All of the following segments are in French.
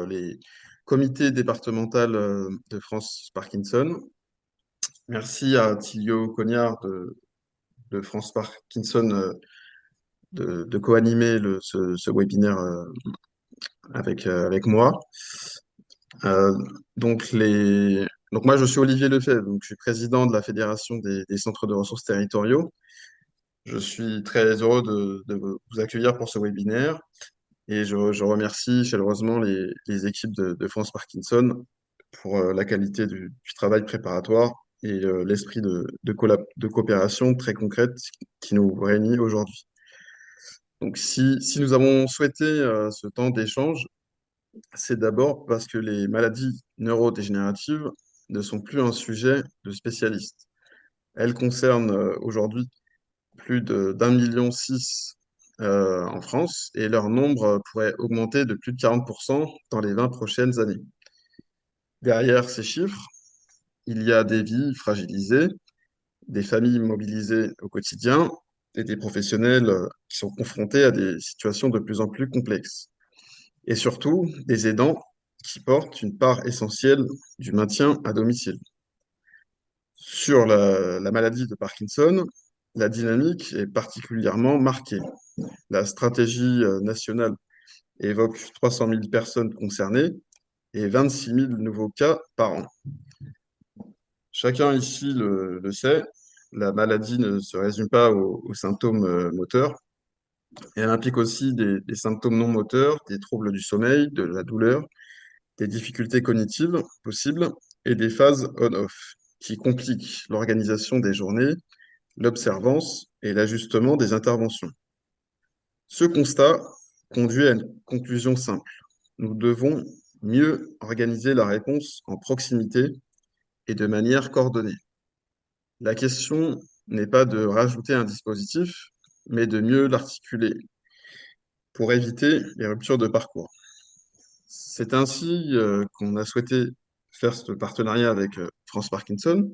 les comités départementaux de France Parkinson. Merci à Thilio Cognard de France Parkinson de co-animer ce webinaire avec moi. Euh, donc moi, je suis Olivier Lefebvre, donc je suis président de la Fédération des centres de ressources territoriaux. Je suis très heureux de vous accueillir pour ce webinaire et je remercie chaleureusement les équipes de France Parkinson pour la qualité du travail préparatoire et l'esprit de coopération très concrète qui nous réunit aujourd'hui. Donc si nous avons souhaité ce temps d'échange, c'est d'abord parce que les maladies neurodégénératives ne sont plus un sujet de spécialistes. Elles concernent aujourd'hui plus d'1,6 million en France et leur nombre pourrait augmenter de plus de 40% dans les 20 prochaines années. Derrière ces chiffres, il y a des vies fragilisées, des familles mobilisées au quotidien et des professionnels qui sont confrontés à des situations de plus en plus complexes. Et surtout, des aidants qui portent une part essentielle du maintien à domicile. Sur la maladie de Parkinson, la dynamique est particulièrement marquée. La stratégie nationale évoque 300 000 personnes concernées et 26 000 nouveaux cas par an. Chacun ici le sait, la maladie ne se résume pas aux symptômes moteurs. Et elle implique aussi des symptômes non moteurs, des troubles du sommeil, de la douleur, des difficultés cognitives possibles et des phases on-off qui compliquent l'organisation des journées, l'observance et l'ajustement des interventions. Ce constat conduit à une conclusion simple. Nous devons mieux organiser la réponse en proximité et de manière coordonnée. La question n'est pas de rajouter un dispositif, mais de mieux l'articuler pour éviter les ruptures de parcours. C'est ainsi qu'on a souhaité faire ce partenariat avec France Parkinson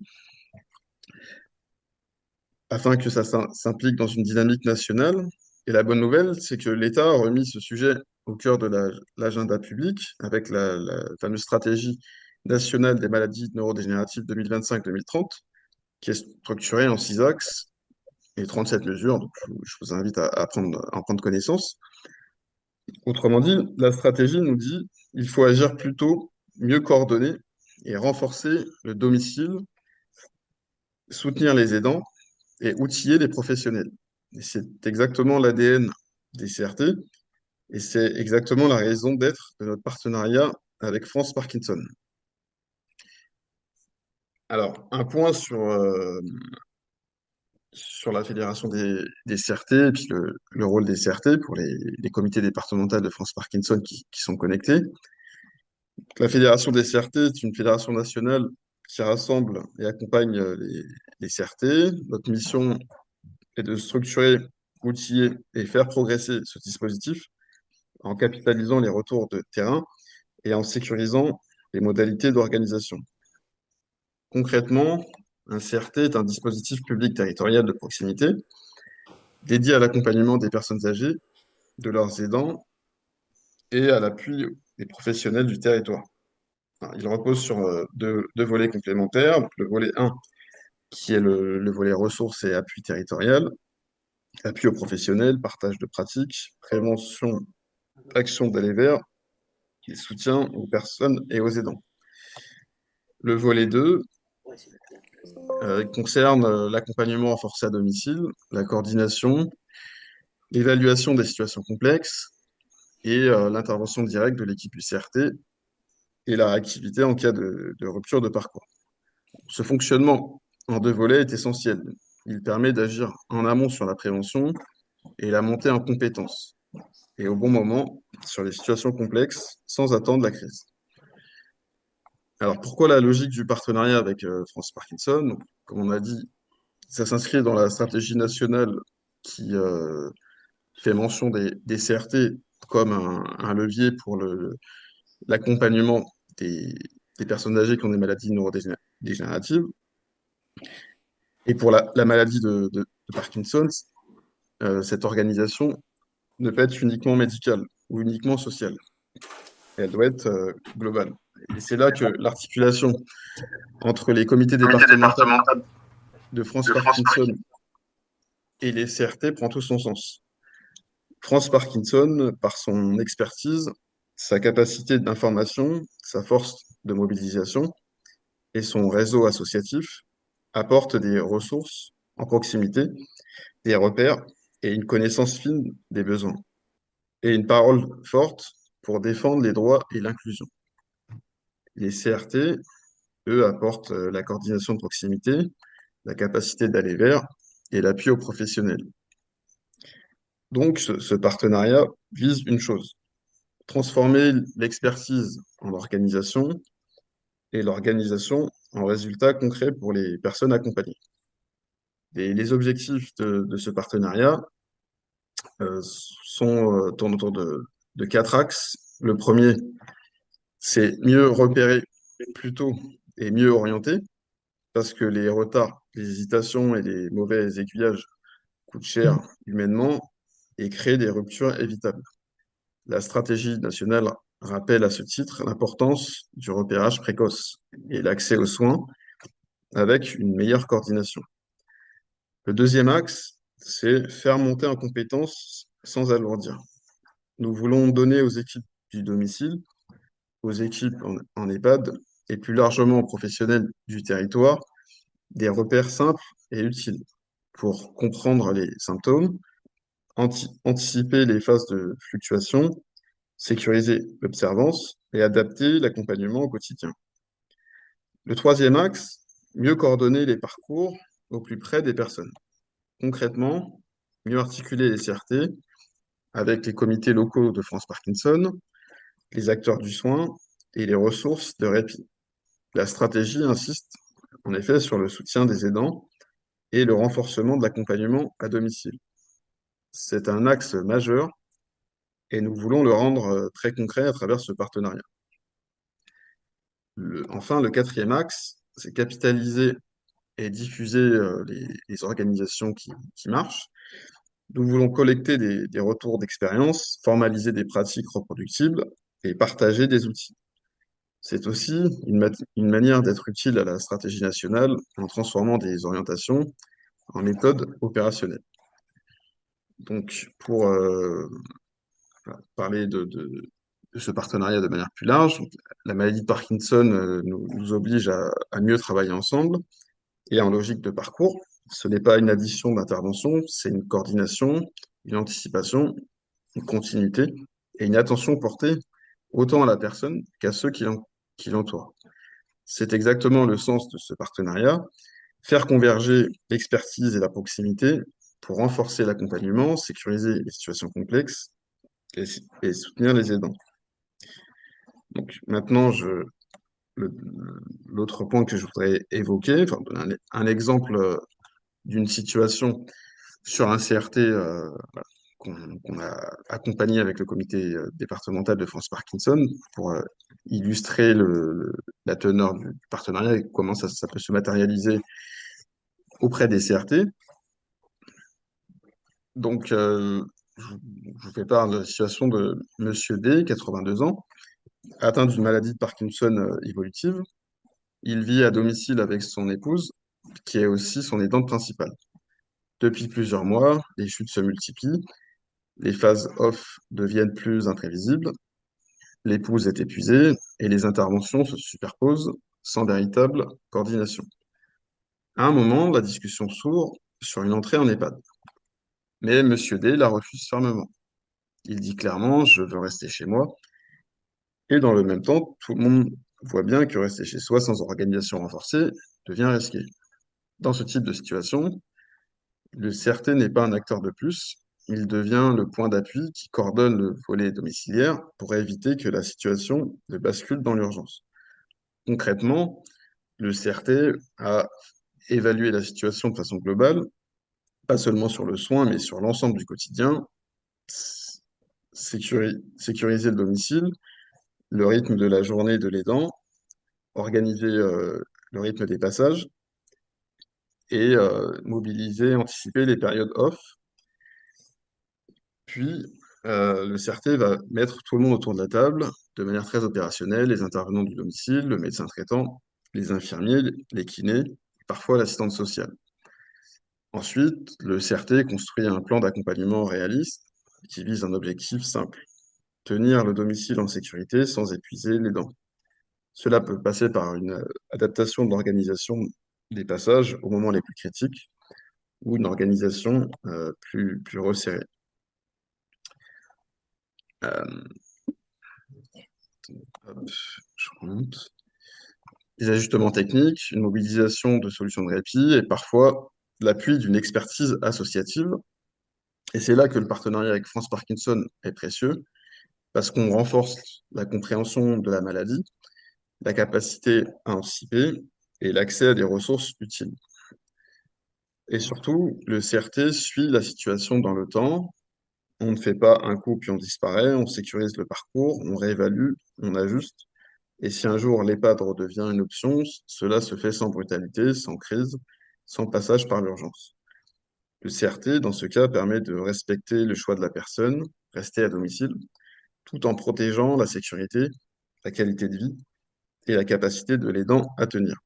afin que ça s'implique dans une dynamique nationale. Et la bonne nouvelle, c'est que l'État a remis ce sujet au cœur de l'agenda public avec la fameuse stratégie nationale des maladies neurodégénératives 2025-2030, qui est structurée en 6 axes et 37 mesures. Donc, je vous invite à en prendre connaissance. Autrement dit, la stratégie nous dit il faut agir plus tôt, mieux coordonner et renforcer le domicile, soutenir les aidants et outiller les professionnels. Et c'est exactement l'ADN des CRT et c'est exactement la raison d'être de notre partenariat avec France Parkinson. Alors, un point sur la fédération des CRT et puis le rôle des CRT pour les comités départementaux de France Parkinson qui sont connectés. La fédération des CRT est une fédération nationale qui rassemble et accompagne les CRT. Notre mission est de structurer, outiller et faire progresser ce dispositif en capitalisant les retours de terrain et en sécurisant les modalités d'organisation. Concrètement, un CRT est un dispositif public territorial de proximité dédié à l'accompagnement des personnes âgées, de leurs aidants et à l'appui des professionnels du territoire. Il repose sur deux volets complémentaires. Donc, le volet 1, qui est le volet ressources et appui territorial, appui aux professionnels, partage de pratiques, prévention, action d'aller vers et soutien aux personnes et aux aidants. Le volet 2 concerne l'accompagnement renforcé à domicile, la coordination, l'évaluation des situations complexes et l'intervention directe de l'équipe du CRT et la réactivité en cas de rupture de parcours. Ce fonctionnement en deux volets est essentiel. Il permet d'agir en amont sur la prévention et la montée en compétences, et au bon moment sur les situations complexes sans attendre la crise. Alors pourquoi la logique du partenariat avec France Parkinson? Donc, comme on a dit, ça s'inscrit dans la stratégie nationale qui fait mention des CRT comme un levier pour l'accompagnement des personnes âgées qui ont des maladies neurodégénératives. Et pour la maladie de Parkinson, cette organisation ne peut être uniquement médicale ou uniquement sociale. et elle doit être globale. Et c'est là que l'articulation entre les comités Comité départementaux départemental de France de France Parkinson et les CRT prend tout son sens. France Parkinson, par son expertise, sa capacité d'information, sa force de mobilisation et son réseau associatif, apportent des ressources en proximité, des repères et une connaissance fine des besoins, et une parole forte pour défendre les droits et l'inclusion. Les CRT, eux, apportent la coordination de proximité, la capacité d'aller vers et l'appui aux professionnels. Donc, ce partenariat vise une chose, transformer l'expertise en organisation et l'organisation en résultat concret pour les personnes accompagnées. Et les objectifs de ce partenariat tournent autour de quatre axes. Le premier, c'est mieux repérer plus tôt et mieux orienter, parce que les retards, les hésitations et les mauvais aiguillages coûtent cher humainement et créent des ruptures évitables. La stratégie nationale rappelle à ce titre l'importance du repérage précoce et l'accès aux soins avec une meilleure coordination. Le deuxième axe, c'est faire monter en compétences sans alourdir. Nous voulons donner aux équipes du domicile, aux équipes en EHPAD et plus largement aux professionnels du territoire des repères simples et utiles pour comprendre les symptômes, anticiper les phases de fluctuation, sécuriser l'observance et adapter l'accompagnement au quotidien. Le troisième axe, mieux coordonner les parcours au plus près des personnes. Concrètement, mieux articuler les CRT avec les comités locaux de France Parkinson, les acteurs du soin et les ressources de répit. La stratégie insiste en effet sur le soutien des aidants et le renforcement de l'accompagnement à domicile. C'est un axe majeur et nous voulons le rendre très concret à travers ce partenariat. Enfin, le quatrième axe, c'est capitaliser et diffuser les organisations qui marchent. Nous voulons collecter des retours d'expérience, formaliser des pratiques reproductibles et partager des outils. C'est aussi une manière d'être utile à la stratégie nationale en transformant des orientations en méthodes opérationnelles. Donc, pour parler de ce partenariat de manière plus large, la maladie de Parkinson nous oblige à mieux travailler ensemble et en logique de parcours. Ce n'est pas une addition d'intervention, c'est une coordination, une anticipation, une continuité et une attention portée autant à la personne qu'à ceux qui l'entourent. C'est exactement le sens de ce partenariat, faire converger l'expertise et la proximité pour renforcer l'accompagnement, sécuriser les situations complexes et soutenir les aidants. Donc maintenant, le- l'autre point que je voudrais évoquer, enfin, donner un exemple d'une situation sur un CRT qu'on a accompagné avec le comité départemental de France Parkinson pour illustrer la teneur du partenariat et comment ça peut se matérialiser auprès des CRT. Donc, je vous fais part de la situation de Monsieur D, 82 ans, atteint d'une maladie de Parkinson évolutive. Il vit à domicile avec son épouse, qui est aussi son aidante principale. Depuis plusieurs mois, les chutes se multiplient, les phases off deviennent plus imprévisibles, l'épouse est épuisée et les interventions se superposent sans véritable coordination. À un moment, la discussion s'ouvre sur une entrée en EHPAD. Mais Monsieur D la refuse fermement. Il dit clairement: «Je veux rester chez moi». Et dans le même temps, tout le monde voit bien que rester chez soi sans organisation renforcée devient risqué. Dans ce type de situation, le CRT n'est pas un acteur de plus, il devient le point d'appui qui coordonne le volet domiciliaire pour éviter que la situation ne bascule dans l'urgence. Concrètement, le CRT a évalué la situation de façon globale, pas seulement sur le soin, mais sur l'ensemble du quotidien, sécuriser le domicile, le rythme de la journée de l'aidant, organiser le rythme des passages et mobiliser, anticiper les périodes off, puis le CRT va mettre tout le monde autour de la table de manière très opérationnelle, les intervenants du domicile, le médecin traitant, les infirmiers, les kinés, parfois l'assistante sociale. Ensuite, le CRT construit un plan d'accompagnement réaliste qui vise un objectif simple: tenir le domicile en sécurité sans épuiser les dents. Cela peut passer par une adaptation de l'organisation des passages aux moments les plus critiques ou une organisation plus resserrée. Euh, hop, je remonte. Des ajustements techniques, une mobilisation de solutions de répit et parfois l'appui d'une expertise associative. Et c'est là que le partenariat avec France Parkinson est précieux, parce qu'on renforce la compréhension de la maladie, la capacité à anticiper et l'accès à des ressources utiles. Et surtout, le CRT suit la situation dans le temps. On ne fait pas un coup puis on disparaît, on sécurise le parcours, on réévalue, on ajuste. Et si un jour l'EHPAD redevient une option, cela se fait sans brutalité, sans crise, sans passage par l'urgence. Le CRT, dans ce cas, permet de respecter le choix de la personne, rester à domicile, tout en protégeant la sécurité, la qualité de vie et la capacité de l'aidant à tenir.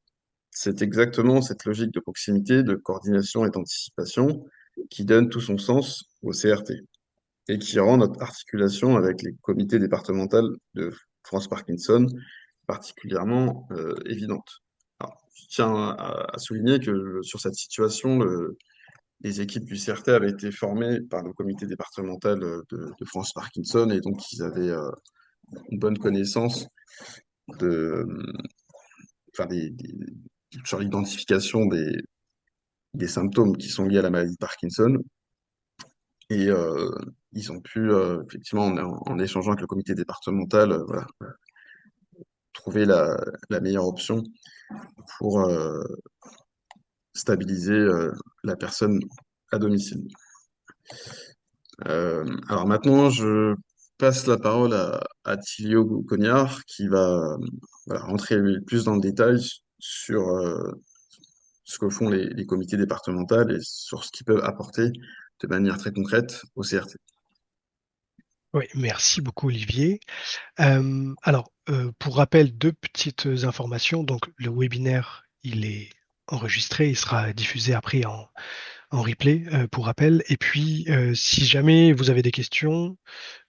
C'est exactement cette logique de proximité, de coordination et d'anticipation qui donne tout son sens au CRT et qui rend notre articulation avec les comités départementaux de France Parkinson particulièrement évidente. Alors, je tiens à souligner que sur cette situation, les équipes du CRT avaient été formées par le comité départemental de France Parkinson et donc ils avaient une bonne connaissance de, enfin, sur l'identification des symptômes qui sont liés à la maladie de Parkinson. Et ils ont pu, effectivement, en échangeant avec le comité départemental, voilà, trouver la meilleure option pour stabiliser la personne à domicile. Alors maintenant, je passe la parole à Thilio Cognard qui va voilà, rentrer plus dans le détail sur ce que font les comités départementaux et sur ce qu'ils peuvent apporter de manière très concrète au CRT. Oui, merci beaucoup Olivier. Pour rappel, deux petites informations. Donc, le webinaire, il est enregistré, il sera diffusé après en replay, pour rappel. Et puis, si jamais vous avez des questions,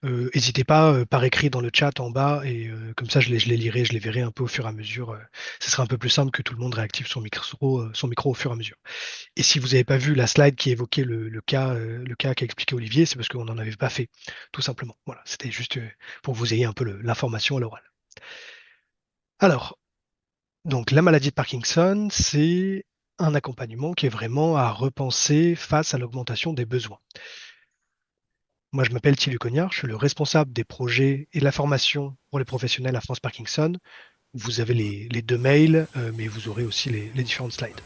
n'hésitez pas par écrit dans le chat en bas et comme ça je les lirai, je les verrai un peu au fur et à mesure. Ce sera un peu plus simple que tout le monde réactive son micro au fur et à mesure. Et si vous n'avez pas vu la slide qui évoquait le cas qu'a expliqué Olivier, c'est parce qu'on n'en avait pas fait, tout simplement. Voilà, c'était juste pour que vous ayez un peu l'information à l'oral. Alors, donc la maladie de Parkinson, c'est un accompagnement qui est vraiment à repenser face à l'augmentation des besoins. Moi, je m'appelle Thierry Cognard, je suis le responsable des projets et de la formation pour les professionnels à France Parkinson. Vous avez les deux mails, mais vous aurez aussi les différentes slides.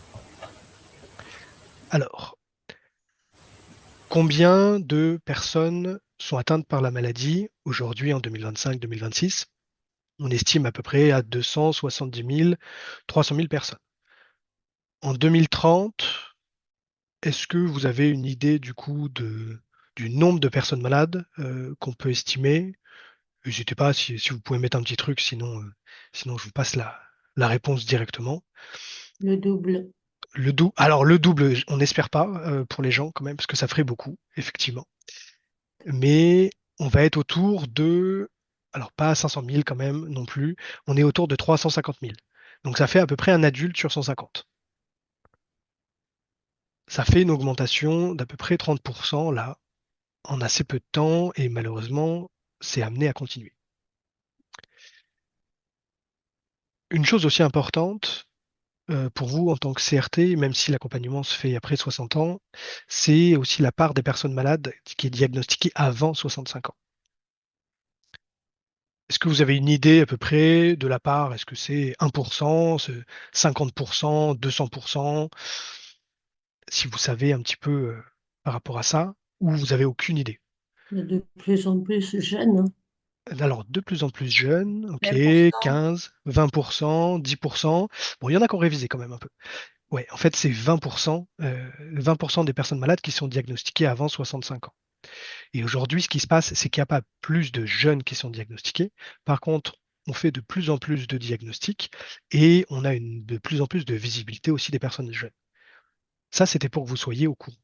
Alors, combien de personnes sont atteintes par la maladie aujourd'hui en 2025-2026? On estime à peu près à 270 000, 300 000 personnes. En 2030, est-ce que vous avez une idée du coup du nombre de personnes malades qu'on peut estimer? N'hésitez pas si vous pouvez mettre un petit truc, sinon je vous passe la réponse directement. Le double. Alors le double, on n'espère pas pour les gens quand même, parce que ça ferait beaucoup, effectivement. Mais on va être autour de, alors pas 500 000 quand même non plus, on est autour de 350 000. Donc ça fait à peu près un adulte sur 150. Ça fait une augmentation d'à peu près 30% là, en assez peu de temps, et malheureusement, c'est amené à continuer. Une chose aussi importante pour vous en tant que CRT, même si l'accompagnement se fait après 60 ans, c'est aussi la part des personnes malades qui est diagnostiquée avant 65 ans. Est-ce que vous avez une idée à peu près de la part? Est-ce que c'est 1%, c'est 50%, 200%? Si vous savez un petit peu par rapport à ça, ou vous avez aucune idée? De plus en plus jeune, hein. Alors, de plus en plus jeunes, ok, 20%. 15, 20%, 10%. Bon, il y en a qui ont révisé quand même un peu. Ouais, en fait, c'est 20%, 20% des personnes malades qui sont diagnostiquées avant 65 ans. Et aujourd'hui, ce qui se passe, c'est qu'il n'y a pas plus de jeunes qui sont diagnostiqués. Par contre, on fait de plus en plus de diagnostics et on a de plus en plus de visibilité aussi des personnes jeunes. Ça, c'était pour que vous soyez au courant.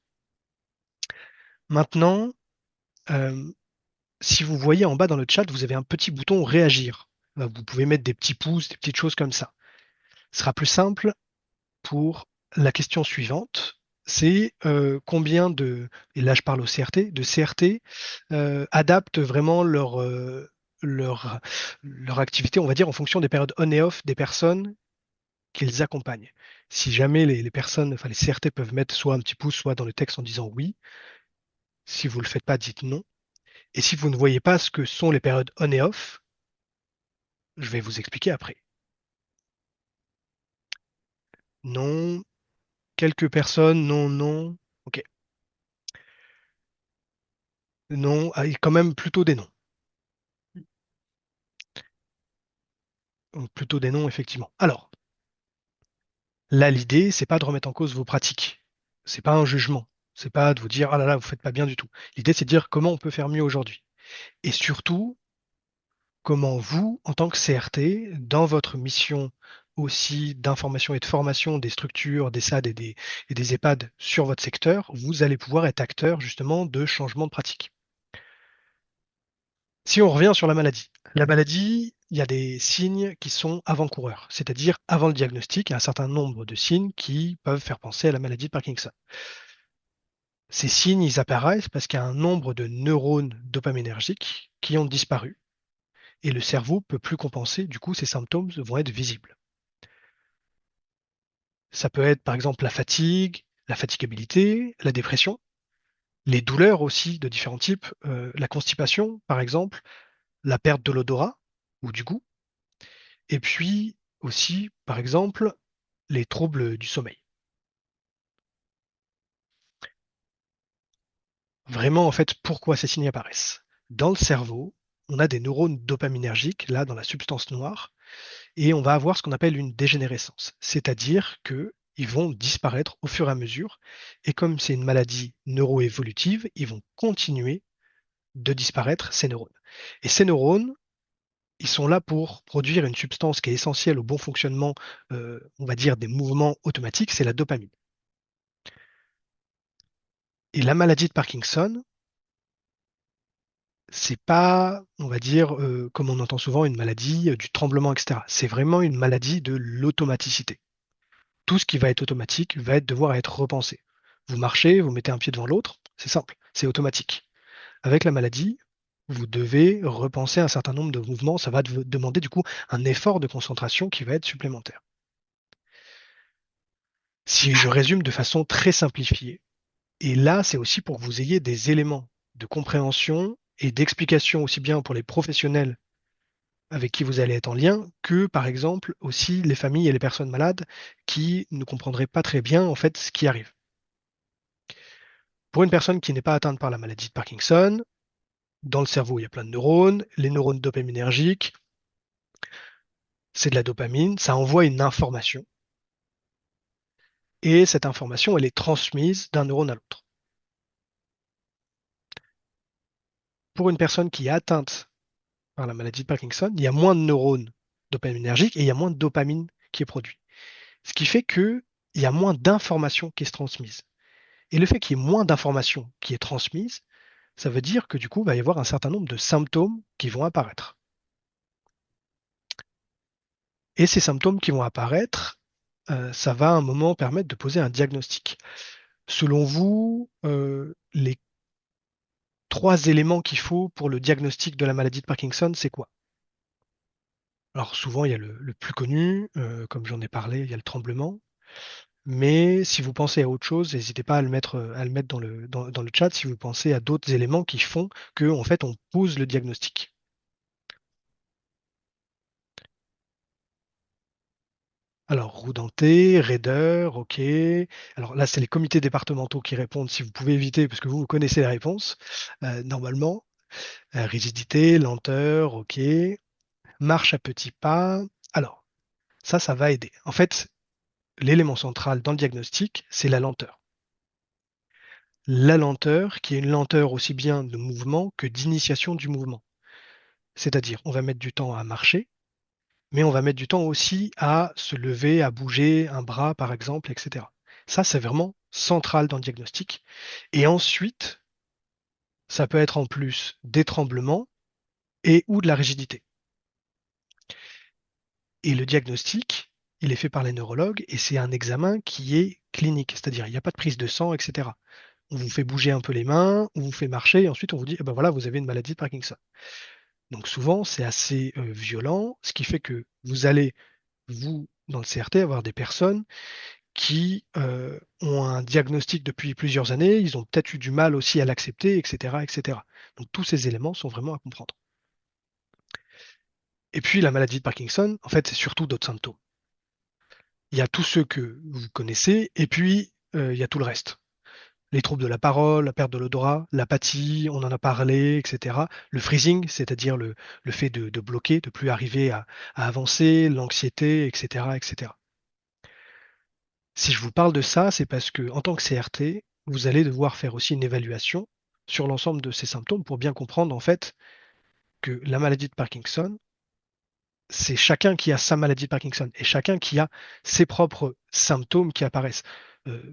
Maintenant, euh, si vous voyez en bas dans le chat, vous avez un petit bouton réagir. Vous pouvez mettre des petits pouces, des petites choses comme ça. Ce sera plus simple pour la question suivante. C'est combien et là je parle au CRT, de CRT adaptent vraiment leur, leur activité, on va dire, en fonction des périodes on et off des personnes qu'ils accompagnent. Si jamais les personnes, enfin les CRT peuvent mettre soit un petit pouce, soit dans le texte en disant oui. Si vous ne le faites pas, dites non. Et si vous ne voyez pas ce que sont les périodes on et off, je vais vous expliquer après. Non, quelques personnes, non, non. Ok. Non, ah, et quand même plutôt des noms. Donc, plutôt des noms, effectivement. Alors, là, l'idée, c'est pas de remettre en cause vos pratiques. C'est pas un jugement. C'est pas de vous dire, ah là là, vous faites pas bien du tout. L'idée, c'est de dire comment on peut faire mieux aujourd'hui. Et surtout, comment vous, en tant que CRT, dans votre mission aussi d'information et de formation des structures, des SAD et des EHPAD sur votre secteur, vous allez pouvoir être acteur justement de changement de pratique. Si on revient sur la maladie, il y a des signes qui sont avant-coureurs, c'est-à-dire avant le diagnostic, il y a un certain nombre de signes qui peuvent faire penser à la maladie de Parkinson. Ces signes, ils apparaissent parce qu'il y a un nombre de neurones dopaminergiques qui ont disparu et le cerveau peut plus compenser, du coup, ces symptômes vont être visibles. Ça peut être par exemple la fatigabilité, la dépression, les douleurs aussi de différents types, la constipation par exemple, la perte de l'odorat ou du goût, et puis aussi par exemple les troubles du sommeil. Vraiment en fait pourquoi ces signes apparaissent? Dans le cerveau, on a des neurones dopaminergiques là dans la substance noire et on va avoir ce qu'on appelle une dégénérescence, c'est-à-dire que ils vont disparaître au fur et à mesure, et comme c'est une maladie neuroévolutive, ils vont continuer de disparaître ces neurones. Et ces neurones, ils sont là pour produire une substance qui est essentielle au bon fonctionnement, on va dire, des mouvements automatiques, c'est la dopamine. Et la maladie de Parkinson, c'est pas, on va dire, comme on entend souvent, une maladie du tremblement, etc. C'est vraiment une maladie de l'automaticité. Tout ce qui va être automatique va devoir être repensé. Vous marchez, vous mettez un pied devant l'autre, c'est simple, c'est automatique. Avec la maladie, vous devez repenser un certain nombre de mouvements, ça va demander du coup un effort de concentration qui va être supplémentaire. Si je résume de façon très simplifiée, et là c'est aussi pour que vous ayez des éléments de compréhension et d'explication aussi bien pour les professionnels avec qui vous allez être en lien que par exemple aussi les familles et les personnes malades qui ne comprendraient pas très bien en fait ce qui arrive. Pour une personne qui n'est pas atteinte par la maladie de Parkinson, dans le cerveau, il y a plein de neurones. Les neurones dopaminergiques, c'est de la dopamine. Ça envoie une information. Et cette information, elle est transmise d'un neurone à l'autre. Pour une personne qui est atteinte par la maladie de Parkinson, il y a moins de neurones dopaminergiques et il y a moins de dopamine qui est produit. Ce qui fait qu'il y a moins d'informations qui est transmise. Et le fait qu'il y ait moins d'informations qui est transmise, ça veut dire que du coup, il va y avoir un certain nombre de symptômes qui vont apparaître. Et ces symptômes qui vont apparaître, ça va à un moment permettre de poser un diagnostic. Selon vous, les trois éléments qu'il faut pour le diagnostic de la maladie de Parkinson, c'est quoi? Alors souvent, il y a le plus connu, comme j'en ai parlé, il y a le tremblement. Mais si vous pensez à autre chose, n'hésitez pas à le mettre dans le chat si vous pensez à d'autres éléments qui font que, en fait, on pose le diagnostic. Alors, roue dentée, raideur, ok. Alors là, c'est les comités départementaux qui répondent. Si vous pouvez éviter, parce que vous connaissez la réponse, normalement. Rigidité, lenteur, ok. Marche à petits pas. Alors, ça va aider. En fait, l'élément central dans le diagnostic, c'est la lenteur. la lenteur, qui est une lenteur aussi bien de mouvement que d'initiation du mouvement. C'est-à-dire, on va mettre du temps à marcher, mais on va mettre du temps aussi à se lever, à bouger un bras, par exemple, etc. Ça, c'est vraiment central dans le diagnostic. Et ensuite, ça peut être en plus des tremblements et ou de la rigidité. Et le diagnostic, il est fait par les neurologues et c'est un examen qui est clinique, c'est-à-dire il n'y a pas de prise de sang, etc. On vous fait bouger un peu les mains, on vous fait marcher et ensuite on vous dit, eh ben voilà, vous avez une maladie de Parkinson. Donc souvent, c'est assez violent, ce qui fait que vous allez, vous, dans le CRT, avoir des personnes qui ont un diagnostic depuis plusieurs années, ils ont peut-être eu du mal aussi à l'accepter, etc., etc. Donc tous ces éléments sont vraiment à comprendre. Et puis la maladie de Parkinson, en fait, c'est surtout d'autres symptômes. Il y a tous ceux que vous connaissez, et puis il y a tout le reste. Les troubles de la parole, la perte de l'odorat, l'apathie, on en a parlé, etc. Le freezing, c'est-à-dire le fait de bloquer, de plus arriver à avancer, l'anxiété, etc., etc. Si je vous parle de ça, c'est parce que en tant que CRT, vous allez devoir faire aussi une évaluation sur l'ensemble de ces symptômes pour bien comprendre en fait que la maladie de Parkinson, c'est chacun qui a sa maladie de Parkinson et chacun qui a ses propres symptômes qui apparaissent.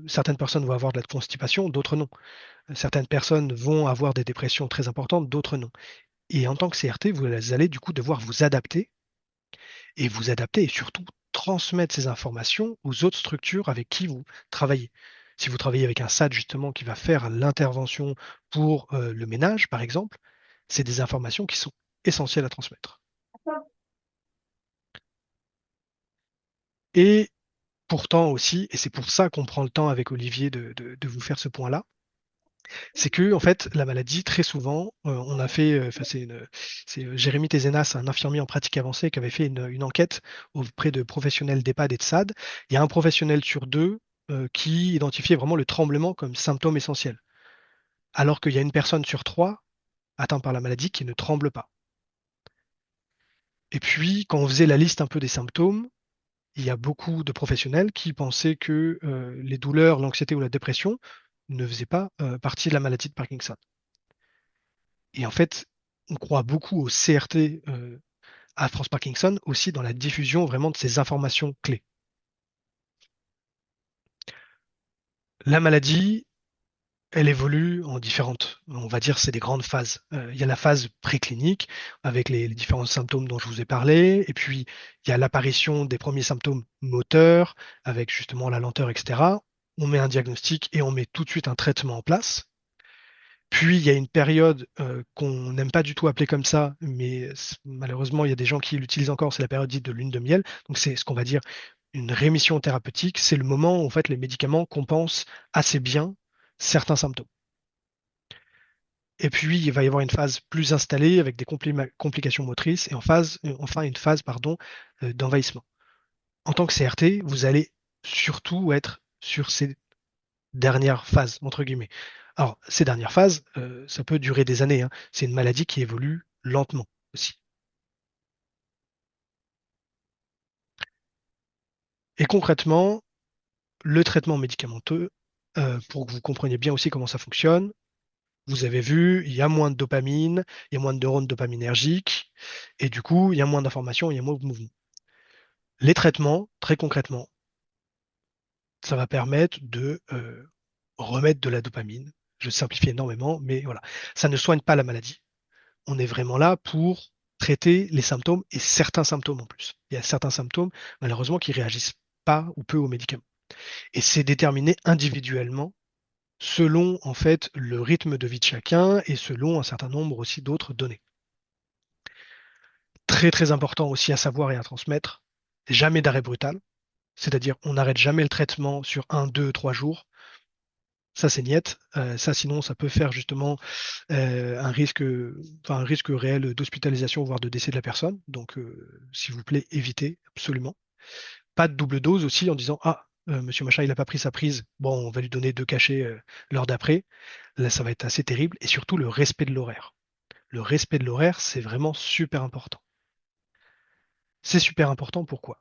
Certaines personnes vont avoir de la constipation, d'autres non. Certaines personnes vont avoir des dépressions très importantes, d'autres non. Et en tant que CRT, vous allez du coup devoir vous adapter et surtout transmettre ces informations aux autres structures avec qui vous travaillez. Si vous travaillez avec un SAD justement qui va faire l'intervention pour le ménage, par exemple, c'est des informations qui sont essentielles à transmettre. Et pourtant aussi, et c'est pour ça qu'on prend le temps avec Olivier de vous faire ce point-là, c'est que en fait la maladie très souvent, on a fait, enfin c'est Jérémy Tézenas, un infirmier en pratique avancée, qui avait fait une enquête auprès de professionnels d'EHPAD et de SAD. Il y a un professionnel sur deux qui identifiait vraiment le tremblement comme symptôme essentiel, alors qu'il y a une personne sur trois atteinte par la maladie qui ne tremble pas. Et puis quand on faisait la liste un peu des symptômes, il y a beaucoup de professionnels qui pensaient que les douleurs, l'anxiété ou la dépression ne faisaient pas partie de la maladie de Parkinson. Et en fait, on croit beaucoup au CRT à France Parkinson aussi dans la diffusion vraiment de ces informations clés. La maladie, elle évolue en différentes, on va dire, c'est des grandes phases. Il y a la phase préclinique avec les différents symptômes dont je vous ai parlé, et puis il y a l'apparition des premiers symptômes moteurs avec justement la lenteur, etc. On met un diagnostic et on met tout de suite un traitement en place. Puis il y a une période qu'on n'aime pas du tout appeler comme ça, mais malheureusement il y a des gens qui l'utilisent encore, c'est la période dite de lune de miel. Donc c'est ce qu'on va dire une rémission thérapeutique, c'est le moment où en fait les médicaments compensent assez bien certains symptômes. Et puis il va y avoir une phase plus installée avec des complications motrices et enfin une phase pardon, d'envahissement. En tant que CRT, vous allez surtout être sur ces dernière phase, entre guillemets. Alors, ces dernières phases, ça peut durer des années, hein. C'est une maladie qui évolue lentement aussi. Et concrètement, le traitement médicamenteux, pour que vous compreniez bien aussi comment ça fonctionne, vous avez vu, il y a moins de dopamine, il y a moins de neurones dopaminergiques, et du coup, il y a moins d'informations, il y a moins de mouvement. Les traitements, très concrètement, ça va permettre de remettre de la dopamine. Je simplifie énormément, mais voilà. Ça ne soigne pas la maladie. On est vraiment là pour traiter les symptômes et certains symptômes en plus. Il y a certains symptômes, malheureusement, qui réagissent pas ou peu aux médicaments. Et c'est déterminé individuellement selon, en fait, le rythme de vie de chacun et selon un certain nombre aussi d'autres données. Très, très important aussi à savoir et à transmettre, jamais d'arrêt brutal. C'est-à-dire, on n'arrête jamais le traitement sur 1, 2, 3 jours. Ça, c'est niet. Ça, sinon, ça peut faire justement un risque réel d'hospitalisation, voire de décès de la personne. Donc, s'il vous plaît, évitez absolument. Pas de double dose aussi en disant, ah, monsieur machin, il n'a pas pris sa prise. Bon, on va lui donner 2 cachets l'heure d'après. Là, ça va être assez terrible. Et surtout, le respect de l'horaire. Le respect de l'horaire, c'est vraiment super important. C'est super important. Pourquoi?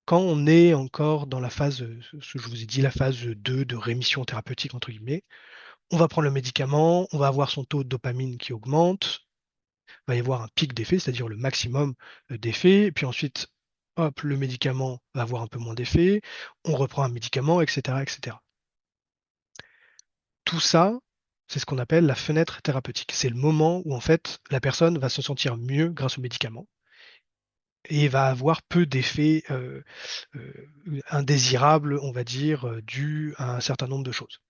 Quand on est encore dans la phase, ce que je vous ai dit, la phase 2 de rémission thérapeutique, entre guillemets, on va prendre le médicament, on va avoir son taux de dopamine qui augmente, il va y avoir un pic d'effet, c'est-à-dire le maximum d'effet, et puis ensuite, hop, le médicament va avoir un peu moins d'effet, on reprend un médicament, etc., etc. Tout ça, c'est ce qu'on appelle la fenêtre thérapeutique. C'est le moment où en fait la personne va se sentir mieux grâce au médicament et va avoir peu d'effets indésirables, on va dire, dus à un certain nombre de choses.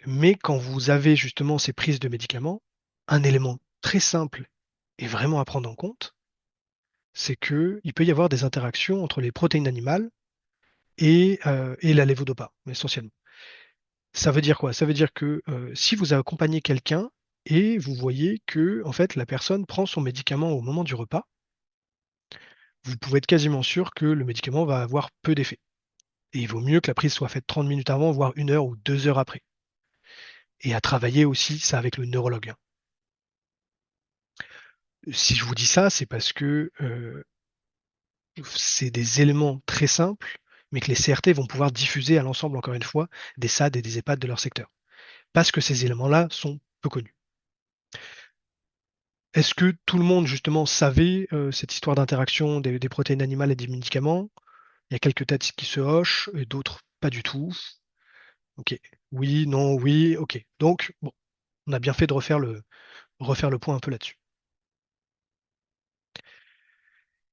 Mais quand vous avez justement ces prises de médicaments, un élément très simple et vraiment à prendre en compte, c'est que il peut y avoir des interactions entre les protéines animales et la levodopa, essentiellement. Ça veut dire quoi? Ça veut dire que si vous accompagnez quelqu'un et vous voyez que en fait la personne prend son médicament au moment du repas, vous pouvez être quasiment sûr que le médicament va avoir peu d'effet. Et il vaut mieux que la prise soit faite 30 minutes avant, voire 1 heure ou 2 heures après. Et à travailler aussi ça avec le neurologue, hein. Si je vous dis ça, c'est parce que c'est des éléments très simples, mais que les CRT vont pouvoir diffuser à l'ensemble, encore une fois, des SAD et des EHPAD de leur secteur. Parce que ces éléments-là sont peu connus. Est-ce que tout le monde, justement, savait cette histoire d'interaction des protéines animales et des médicaments? Il y a quelques têtes qui se hochent, et d'autres pas du tout. Ok. Oui, non, oui, ok. Donc, bon, on a bien fait de refaire le point un peu là-dessus.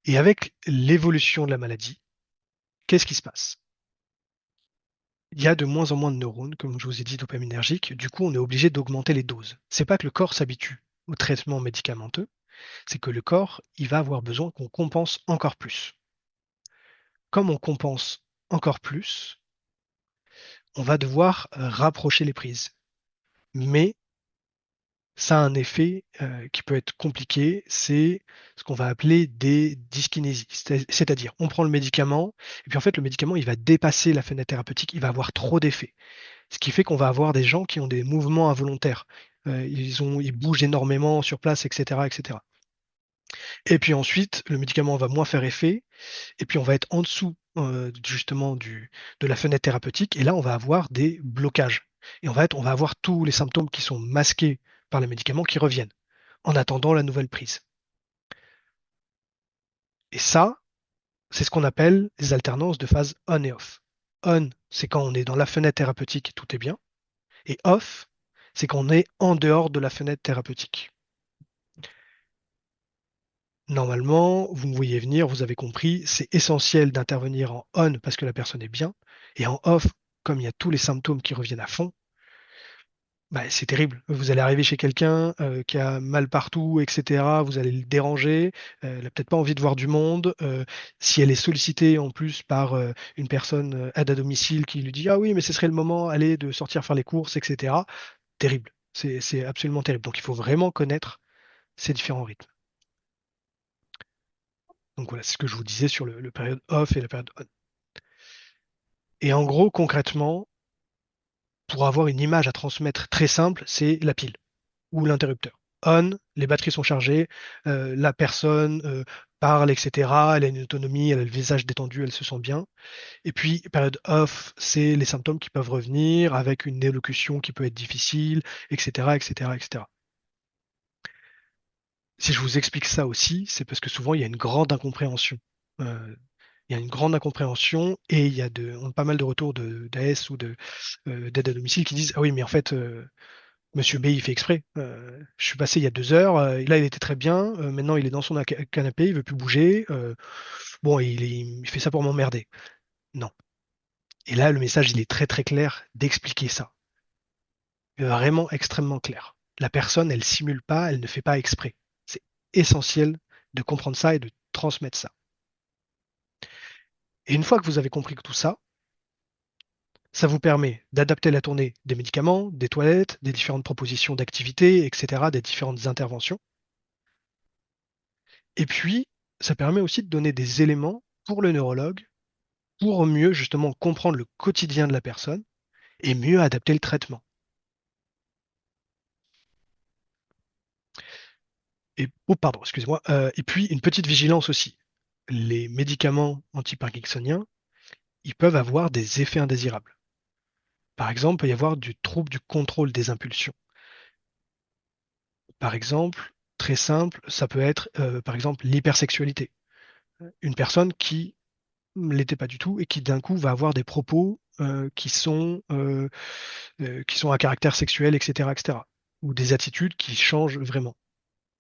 Et avec l'évolution de la maladie, qu'est-ce qui se passe? Il y a de moins en moins de neurones, comme je vous ai dit, dopaminergiques. Du coup, on est obligé d'augmenter les doses. C'est pas que le corps s'habitue au traitement médicamenteux, c'est que le corps, il va avoir besoin qu'on compense encore plus. Comme on compense encore plus, on va devoir rapprocher les prises. Mais ça a un effet qui peut être compliqué, c'est ce qu'on va appeler des dyskinésies. C'est-à-dire, on prend le médicament, et puis en fait, le médicament, il va dépasser la fenêtre thérapeutique, il va avoir trop d'effets. Ce qui fait qu'on va avoir des gens qui ont des mouvements involontaires. Ils bougent énormément sur place, etc., etc. Et puis ensuite, le médicament va moins faire effet, et puis on va être en dessous justement de la fenêtre thérapeutique, et là, on va avoir des blocages. Et en fait, on va avoir tous les symptômes qui sont masqués par les médicaments qui reviennent, en attendant la nouvelle prise. Et ça, c'est ce qu'on appelle les alternances de phase on et off. On, c'est quand on est dans la fenêtre thérapeutique et tout est bien. Et off, c'est quand on est en dehors de la fenêtre thérapeutique. Normalement, vous me voyez venir, vous avez compris, c'est essentiel d'intervenir en on parce que la personne est bien, et en off, comme il y a tous les symptômes qui reviennent à fond, bah, c'est terrible. Vous allez arriver chez quelqu'un qui a mal partout, etc. Vous allez le déranger. Elle n'a peut-être pas envie de voir du monde. Si elle est sollicitée en plus par une personne aide à domicile qui lui dit ah oui, mais ce serait le moment, allez, de sortir faire les courses, etc. Terrible. C'est absolument terrible. Donc il faut vraiment connaître ces différents rythmes. Donc voilà, c'est ce que je vous disais sur le période off et la période on. Et en gros, concrètement, pour avoir une image à transmettre très simple, c'est la pile ou l'interrupteur. On, les batteries sont chargées, la personne parle, etc. Elle a une autonomie, elle a le visage détendu, elle se sent bien. Et puis, période off, c'est les symptômes qui peuvent revenir avec une élocution qui peut être difficile, etc., etc., etc. Si je vous explique ça aussi, c'est parce que souvent il y a une grande incompréhension. Euh, il y a une grande incompréhension et il y a pas mal de retours d'AS ou d'aide à domicile qui disent ah oui mais en fait Monsieur B, il fait exprès. Je suis passé il y a 2 heures. Et là, il était très bien. Maintenant, il est dans son canapé. Il veut plus bouger. Bon, il fait ça pour m'emmerder. Non. Et là, le message, il est très très clair d'expliquer ça. Vraiment extrêmement clair. La personne, elle simule pas, elle ne fait pas exprès. C'est essentiel de comprendre ça et de transmettre ça. Et une fois que vous avez compris que tout ça, ça vous permet d'adapter la tournée des médicaments, des toilettes, des différentes propositions d'activités, etc., des différentes interventions. Et puis, ça permet aussi de donner des éléments pour le neurologue pour mieux justement comprendre le quotidien de la personne et mieux adapter le traitement. Oh, pardon, excusez-moi. Et puis une petite vigilance aussi. Les médicaments anti-parkinsoniens, ils peuvent avoir des effets indésirables. Par exemple, il peut y avoir du trouble du contrôle des impulsions. Par exemple, très simple, ça peut être par exemple l'hypersexualité. Une personne qui ne l'était pas du tout et qui d'un coup va avoir des propos qui sont à caractère sexuel, etc., etc. Ou des attitudes qui changent vraiment.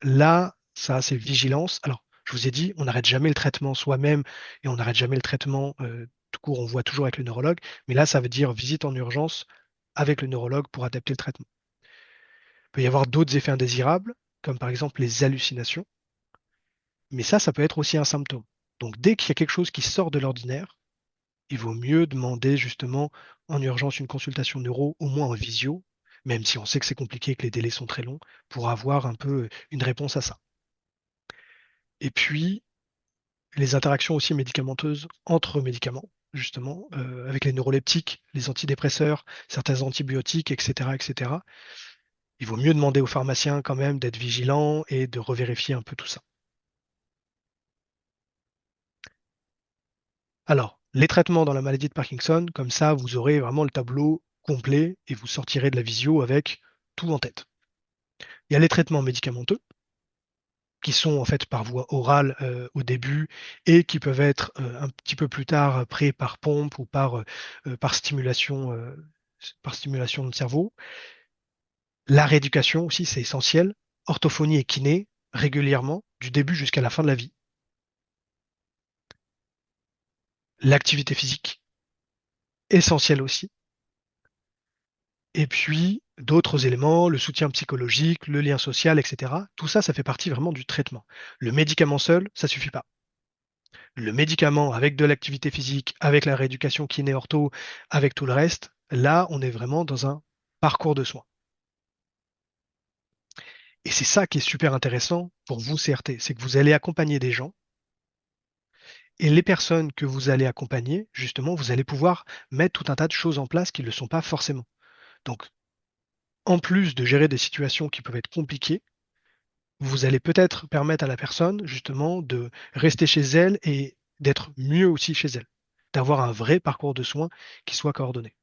Là, ça, c'est vigilance. Alors, je vous ai dit, on n'arrête jamais le traitement soi-même et on n'arrête jamais le traitement tout court, on voit toujours avec le neurologue. Mais là, ça veut dire visite en urgence avec le neurologue pour adapter le traitement. Il peut y avoir d'autres effets indésirables, comme par exemple les hallucinations. Mais ça peut être aussi un symptôme. Donc, dès qu'il y a quelque chose qui sort de l'ordinaire, il vaut mieux demander justement en urgence une consultation neuro, au moins en visio, même si on sait que c'est compliqué et que les délais sont très longs, pour avoir un peu une réponse à ça. Et puis, les interactions aussi médicamenteuses entre médicaments, justement, avec les neuroleptiques, les antidépresseurs, certains antibiotiques, etc., etc. Il vaut mieux demander au pharmacien quand même d'être vigilant et de revérifier un peu tout ça. Alors, les traitements dans la maladie de Parkinson, comme ça, vous aurez vraiment le tableau complet et vous sortirez de la visio avec tout en tête. Il y a les traitements médicamenteux qui sont en fait par voie orale au début et qui peuvent être un petit peu plus tard pris par pompe ou par stimulation de cerveau. La rééducation aussi, c'est essentiel. Orthophonie et kiné régulièrement, du début jusqu'à la fin de la vie. L'activité physique, essentielle aussi. Et puis d'autres éléments, le soutien psychologique, le lien social, etc. Tout ça, ça fait partie vraiment du traitement. Le médicament seul, ça suffit pas. Le médicament avec de l'activité physique, avec la rééducation kiné ortho, avec tout le reste, là, on est vraiment dans un parcours de soins. Et c'est ça qui est super intéressant pour vous, CRT, c'est que vous allez accompagner des gens et les personnes que vous allez accompagner, justement, vous allez pouvoir mettre tout un tas de choses en place qui ne le sont pas forcément. Donc, en plus de gérer des situations qui peuvent être compliquées, vous allez peut-être permettre à la personne, justement, de rester chez elle et d'être mieux aussi chez elle, d'avoir un vrai parcours de soins qui soit coordonné.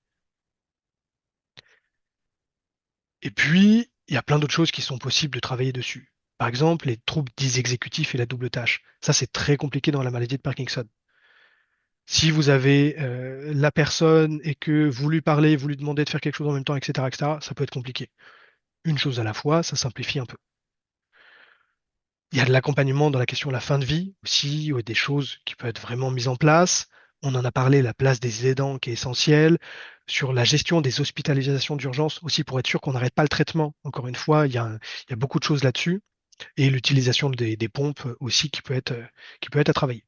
Et puis, il y a plein d'autres choses qui sont possibles de travailler dessus. Par exemple, les troubles dits exécutifs et la double tâche. Ça, c'est très compliqué dans la maladie de Parkinson. Si vous avez la personne et que vous lui parlez, vous lui demandez de faire quelque chose en même temps, etc., etc., ça peut être compliqué. Une chose à la fois, ça simplifie un peu. Il y a de l'accompagnement dans la question de la fin de vie aussi, des choses qui peuvent être vraiment mises en place. On en a parlé, la place des aidants qui est essentielle. Sur la gestion des hospitalisations d'urgence aussi pour être sûr qu'on n'arrête pas le traitement. Encore une fois, il y a beaucoup de choses là-dessus. Et l'utilisation des pompes aussi qui peut être à travailler.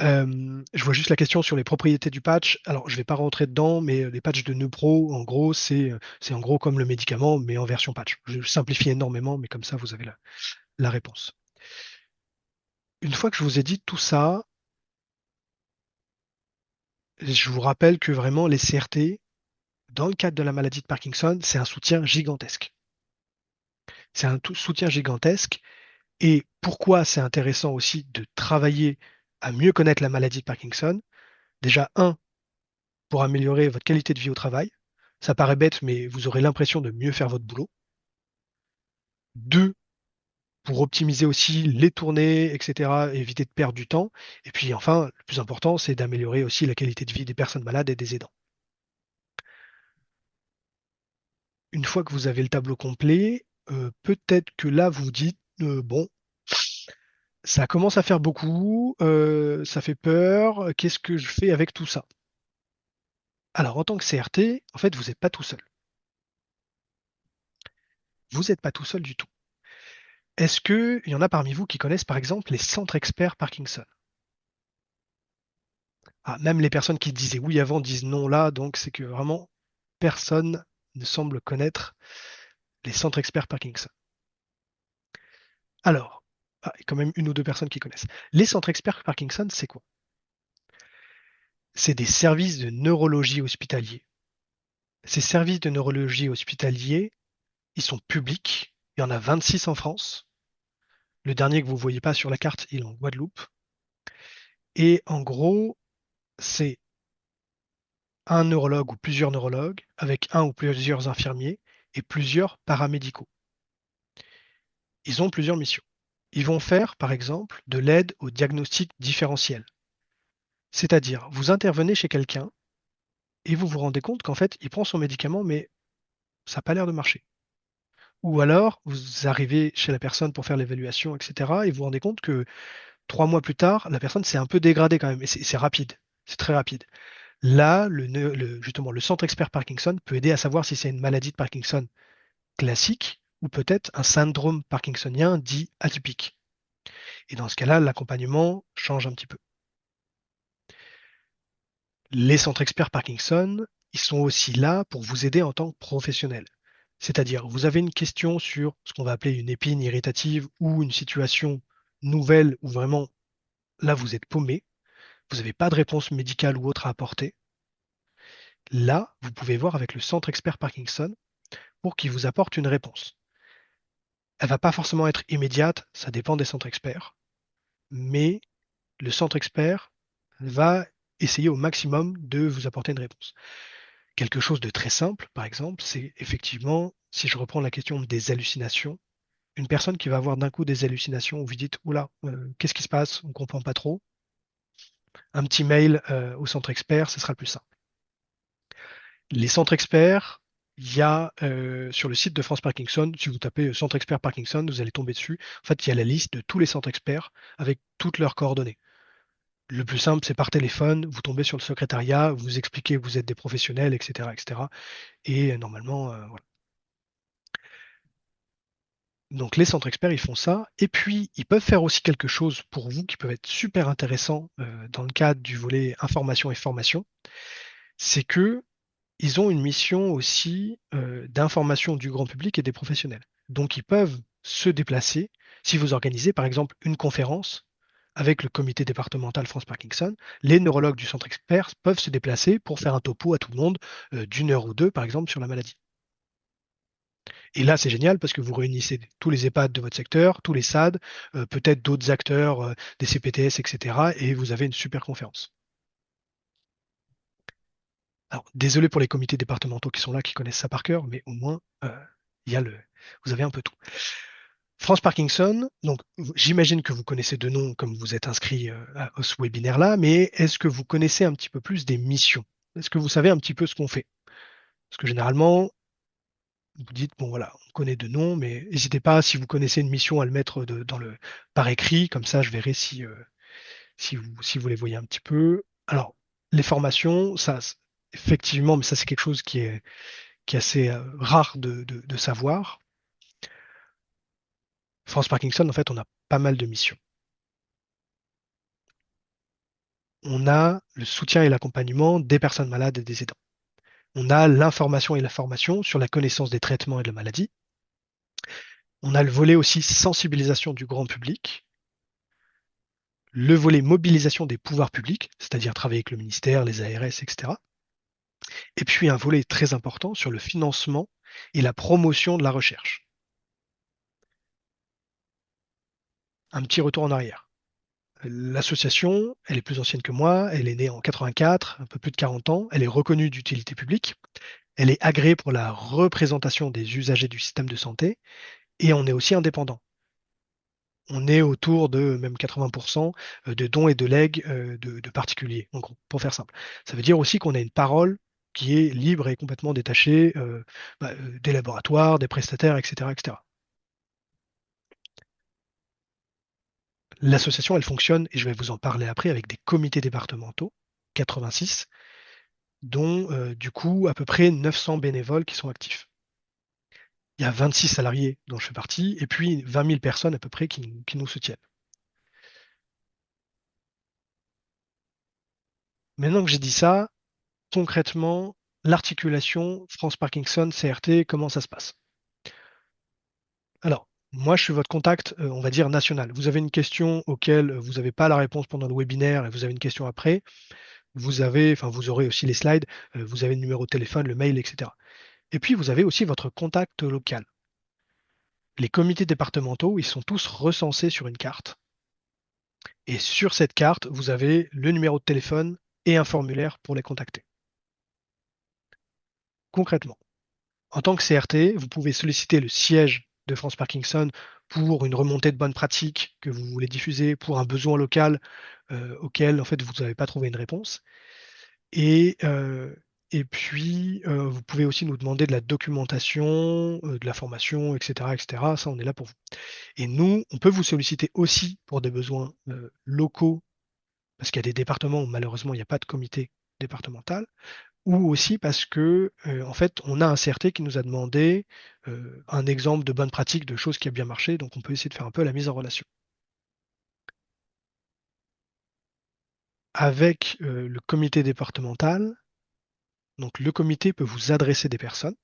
Je vois juste la question sur les propriétés du patch. Alors, je ne vais pas rentrer dedans, mais les patchs de Neupro, en gros, c'est en gros comme le médicament, mais en version patch. Je simplifie énormément, mais comme ça, vous avez la réponse. Une fois que je vous ai dit tout ça, je vous rappelle que vraiment les CRT, dans le cadre de la maladie de Parkinson, c'est un soutien gigantesque. C'est un soutien gigantesque. Et pourquoi c'est intéressant aussi de travailler à mieux connaître la maladie de Parkinson? Déjà, un, pour améliorer votre qualité de vie au travail. Ça paraît bête, mais vous aurez l'impression de mieux faire votre boulot. Deux, pour optimiser aussi les tournées, etc., éviter de perdre du temps. Et puis enfin, le plus important, c'est d'améliorer aussi la qualité de vie des personnes malades et des aidants. Une fois que vous avez le tableau complet, peut-être que là, vous vous dites, bon, ça commence à faire beaucoup, ça fait peur, qu'est-ce que je fais avec tout ça? Alors, en tant que CRT, en fait, vous n'êtes pas tout seul. Vous n'êtes pas tout seul du tout. Est-ce qu'il y en a parmi vous qui connaissent par exemple les centres experts Parkinson? Ah, même les personnes qui disaient oui avant disent non là, donc c'est que vraiment personne ne semble connaître les centres experts Parkinson. Alors, il y a quand même une ou deux personnes qui connaissent. Les centres experts Parkinson, c'est quoi? C'est des services de neurologie hospitaliers. Ces services de neurologie hospitaliers, ils sont publics Il y en a 26 en France. Le dernier que vous ne voyez pas sur la carte, il est en Guadeloupe. Et en gros, c'est un neurologue ou plusieurs neurologues avec un ou plusieurs infirmiers et plusieurs paramédicaux. Ils ont plusieurs missions. Ils vont faire, par exemple, de l'aide au diagnostic différentiel. C'est-à-dire, vous intervenez chez quelqu'un et vous vous rendez compte qu'en fait, il prend son médicament, mais ça n'a pas l'air de marcher. Ou alors, vous arrivez chez la personne pour faire l'évaluation, etc., et vous vous rendez compte que 3 mois plus tard, la personne s'est un peu dégradée quand même, et c'est rapide, c'est très rapide. Là, justement, le centre expert Parkinson peut aider à savoir si c'est une maladie de Parkinson classique ou peut-être un syndrome parkinsonien dit atypique. Et dans ce cas-là, l'accompagnement change un petit peu. Les centres experts Parkinson, ils sont aussi là pour vous aider en tant que professionnel. C'est-à-dire, vous avez une question sur ce qu'on va appeler une épine irritative ou une situation nouvelle où vraiment, là, vous êtes paumé, vous n'avez pas de réponse médicale ou autre à apporter. Là, vous pouvez voir avec le centre expert Parkinson pour qu'il vous apporte une réponse. Elle va pas forcément être immédiate, ça dépend des centres experts, mais le centre expert va essayer au maximum de vous apporter une réponse. Quelque chose de très simple, par exemple, c'est effectivement, si je reprends la question des hallucinations, une personne qui va avoir d'un coup des hallucinations où vous dites, oula, qu'est-ce qui se passe? On ne comprend pas trop. Un petit mail au centre expert, ce sera le plus simple. Les centres experts, il y a sur le site de France Parkinson, si vous tapez centre expert Parkinson, vous allez tomber dessus. En fait, il y a la liste de tous les centres experts avec toutes leurs coordonnées. Le plus simple, c'est par téléphone, vous tombez sur le secrétariat, vous expliquez que vous êtes des professionnels, etc., etc. Et normalement, voilà. Donc les centres experts, ils font ça. Et puis, ils peuvent faire aussi quelque chose pour vous qui peut être super intéressant dans le cadre du volet information et formation. C'est que ils ont une mission aussi d'information du grand public et des professionnels. Donc, ils peuvent se déplacer. Si vous organisez, par exemple, une conférence avec le comité départemental France Parkinson, les neurologues du centre expert peuvent se déplacer pour faire un topo à tout le monde d'une heure ou deux, par exemple, sur la maladie. Et là, c'est génial parce que vous réunissez tous les EHPAD de votre secteur, tous les SAD, peut-être d'autres acteurs, des CPTS, etc. Et vous avez une super conférence. Alors, désolé pour les comités départementaux qui sont là, qui connaissent ça par cœur, mais au moins, il y a vous avez un peu tout. France Parkinson, donc j'imagine que vous connaissez de nom comme vous êtes inscrit à ce webinaire-là, mais est-ce que vous connaissez un petit peu plus des missions? Est-ce que vous savez un petit peu ce qu'on fait? Parce que généralement, vous dites, bon voilà, on connaît de nom, mais n'hésitez pas, si vous connaissez une mission, à le mettre par écrit, comme ça je verrai si vous les voyez un petit peu. Alors, les formations, ça, effectivement, mais ça c'est quelque chose qui est assez rare de savoir. France Parkinson, en fait, on a pas mal de missions. On a le soutien et l'accompagnement des personnes malades et des aidants. On a l'information et la formation sur la connaissance des traitements et de la maladie. On a le volet aussi sensibilisation du grand public, le volet mobilisation des pouvoirs publics, c'est-à-dire travailler avec le ministère, les ARS, etc. Et puis un volet très important sur le financement et la promotion de la recherche. Un petit retour en arrière. L'association, elle est plus ancienne que moi, elle est née en 84, un peu plus de 40 ans, elle est reconnue d'utilité publique, elle est agréée pour la représentation des usagers du système de santé et on est aussi indépendant. On est autour de même 80% de dons et de legs de particuliers, en gros, pour faire simple. Ça veut dire aussi qu'on a une parole qui est libre et complètement détachée des laboratoires, des prestataires, etc., etc. L'association, elle fonctionne, et je vais vous en parler après, avec des comités départementaux, 86, dont du coup à peu près 900 bénévoles qui sont actifs. Il y a 26 salariés dont je fais partie, et puis 20 000 personnes à peu près qui nous soutiennent. Maintenant que j'ai dit ça, concrètement, l'articulation France-Parkinson, CRT, comment ça se passe? Alors, moi, je suis votre contact, on va dire, national. Vous avez une question auquel vous n'avez pas la réponse pendant le webinaire et vous avez une question après, vous aurez aussi les slides, vous avez le numéro de téléphone, le mail, etc. Et puis, vous avez aussi votre contact local. les comités départementaux, ils sont tous recensés sur une carte. Et sur cette carte, vous avez le numéro de téléphone et un formulaire pour les contacter. Concrètement, en tant que CRT, vous pouvez solliciter le siège de France Parkinson pour une remontée de bonnes pratiques que vous voulez diffuser, pour un besoin local auquel en fait vous n'avez pas trouvé une réponse. Et, euh, et puis, vous pouvez aussi nous demander de la documentation, de la formation, etc., etc. Ça, on est là pour vous. Et nous, on peut vous solliciter aussi pour des besoins locaux, parce qu'il y a des départements où malheureusement il n'y a pas de comité départemental, ou aussi parce que, en fait, on a un CRT qui nous a demandé un exemple de bonne pratique, de choses qui a bien marché, donc on peut essayer de faire un peu la mise en relation. Avec le comité départemental, donc le comité peut vous adresser des personnes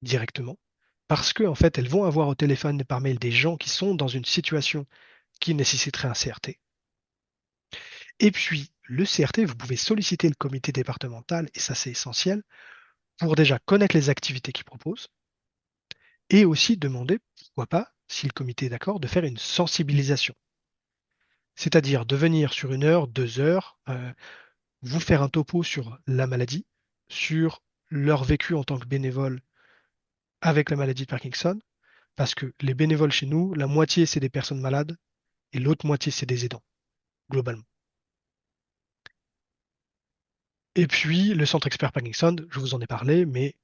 directement, parce que en fait, elles vont avoir au téléphone et par mail des gens qui sont dans une situation qui nécessiterait un CRT. Et puis, le CRT, vous pouvez solliciter le comité départemental, et ça c'est essentiel, pour déjà connaître les activités qu'il propose, et aussi demander, pourquoi pas, si le comité est d'accord, de faire une sensibilisation. C'est-à-dire de venir sur 1 heure, 2 heures, vous faire un topo sur la maladie, sur leur vécu en tant que bénévole avec la maladie de Parkinson, parce que les bénévoles chez nous, la moitié c'est des personnes malades et l'autre moitié c'est des aidants, globalement. Et puis le centre expert Parkinson, je vous en ai parlé, mais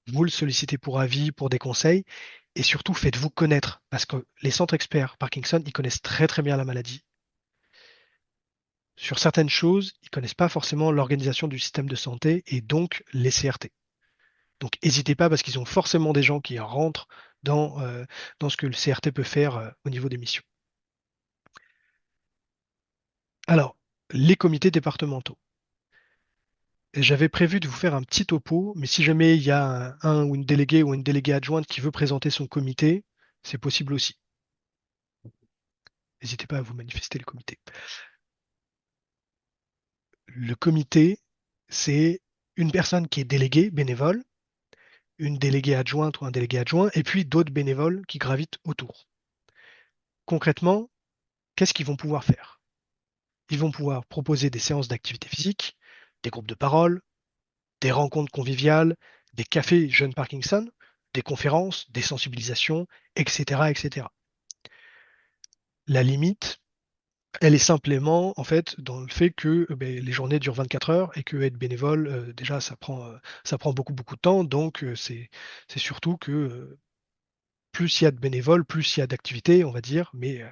vous le sollicitez pour avis, pour des conseils, et surtout faites-vous connaître, parce que les centres experts Parkinson, ils connaissent très très bien la maladie. Sur certaines choses, ils connaissent pas forcément l'organisation du système de santé et donc les CRT. Donc n'hésitez pas parce qu'ils ont forcément des gens qui rentrent dans ce que le CRT peut faire au niveau des missions. Alors, les comités départementaux. J'avais prévu de vous faire un petit topo, mais si jamais il y a un ou une déléguée ou une déléguée adjointe qui veut présenter son comité, c'est possible aussi. N'hésitez pas à vous manifester le comité. Le comité, c'est une personne qui est déléguée, bénévole, une déléguée adjointe ou un délégué adjoint, et puis d'autres bénévoles qui gravitent autour. Concrètement, qu'est-ce qu'ils vont pouvoir faire? Ils vont pouvoir proposer des séances d'activité physique, des groupes de parole, des rencontres conviviales, des cafés jeunes Parkinson, des conférences, des sensibilisations, etc., etc. La limite, elle est simplement en fait dans le fait que ben, les journées durent 24 heures et que être bénévole, déjà ça prend beaucoup beaucoup de temps. Donc c'est surtout que plus il y a de bénévoles, plus il y a d'activités, on va dire. Mais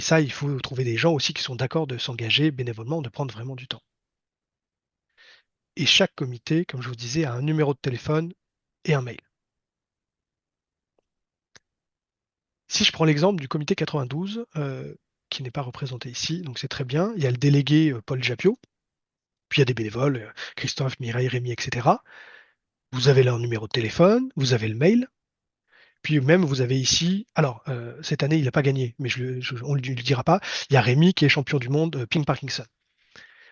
ça, il faut trouver des gens aussi qui sont d'accord de s'engager bénévolement, de prendre vraiment du temps. Et chaque comité, comme je vous disais, a un numéro de téléphone et un mail. Si je prends l'exemple du comité 92, qui n'est pas représenté ici, donc c'est très bien, il y a le délégué Paul Japio, puis il y a des bénévoles, Christophe, Mireille, Rémi, etc. Vous avez leur numéro de téléphone, vous avez le mail, puis même vous avez ici, alors cette année il n'a pas gagné, mais on ne lui dira pas, il y a Rémi qui est champion du monde Ping Parkinson.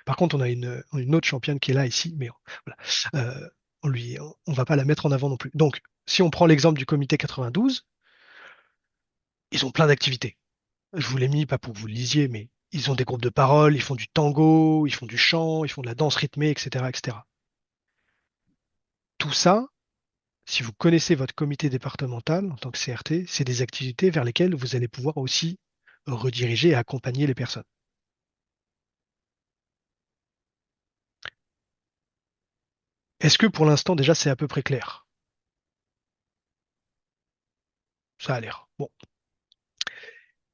Par contre, on a une autre championne qui est là ici, mais voilà. On va pas la mettre en avant non plus. Donc, si on prend l'exemple du comité 92, ils ont plein d'activités. Je vous l'ai mis pas pour que vous le lisiez, mais ils ont des groupes de parole, ils font du tango, ils font du chant, ils font de la danse rythmée, etc., etc. Tout ça, si vous connaissez votre comité départemental en tant que CRT, c'est des activités vers lesquelles vous allez pouvoir aussi rediriger et accompagner les personnes. Est-ce que pour l'instant déjà c'est à peu près clair? Ça a l'air. Bon.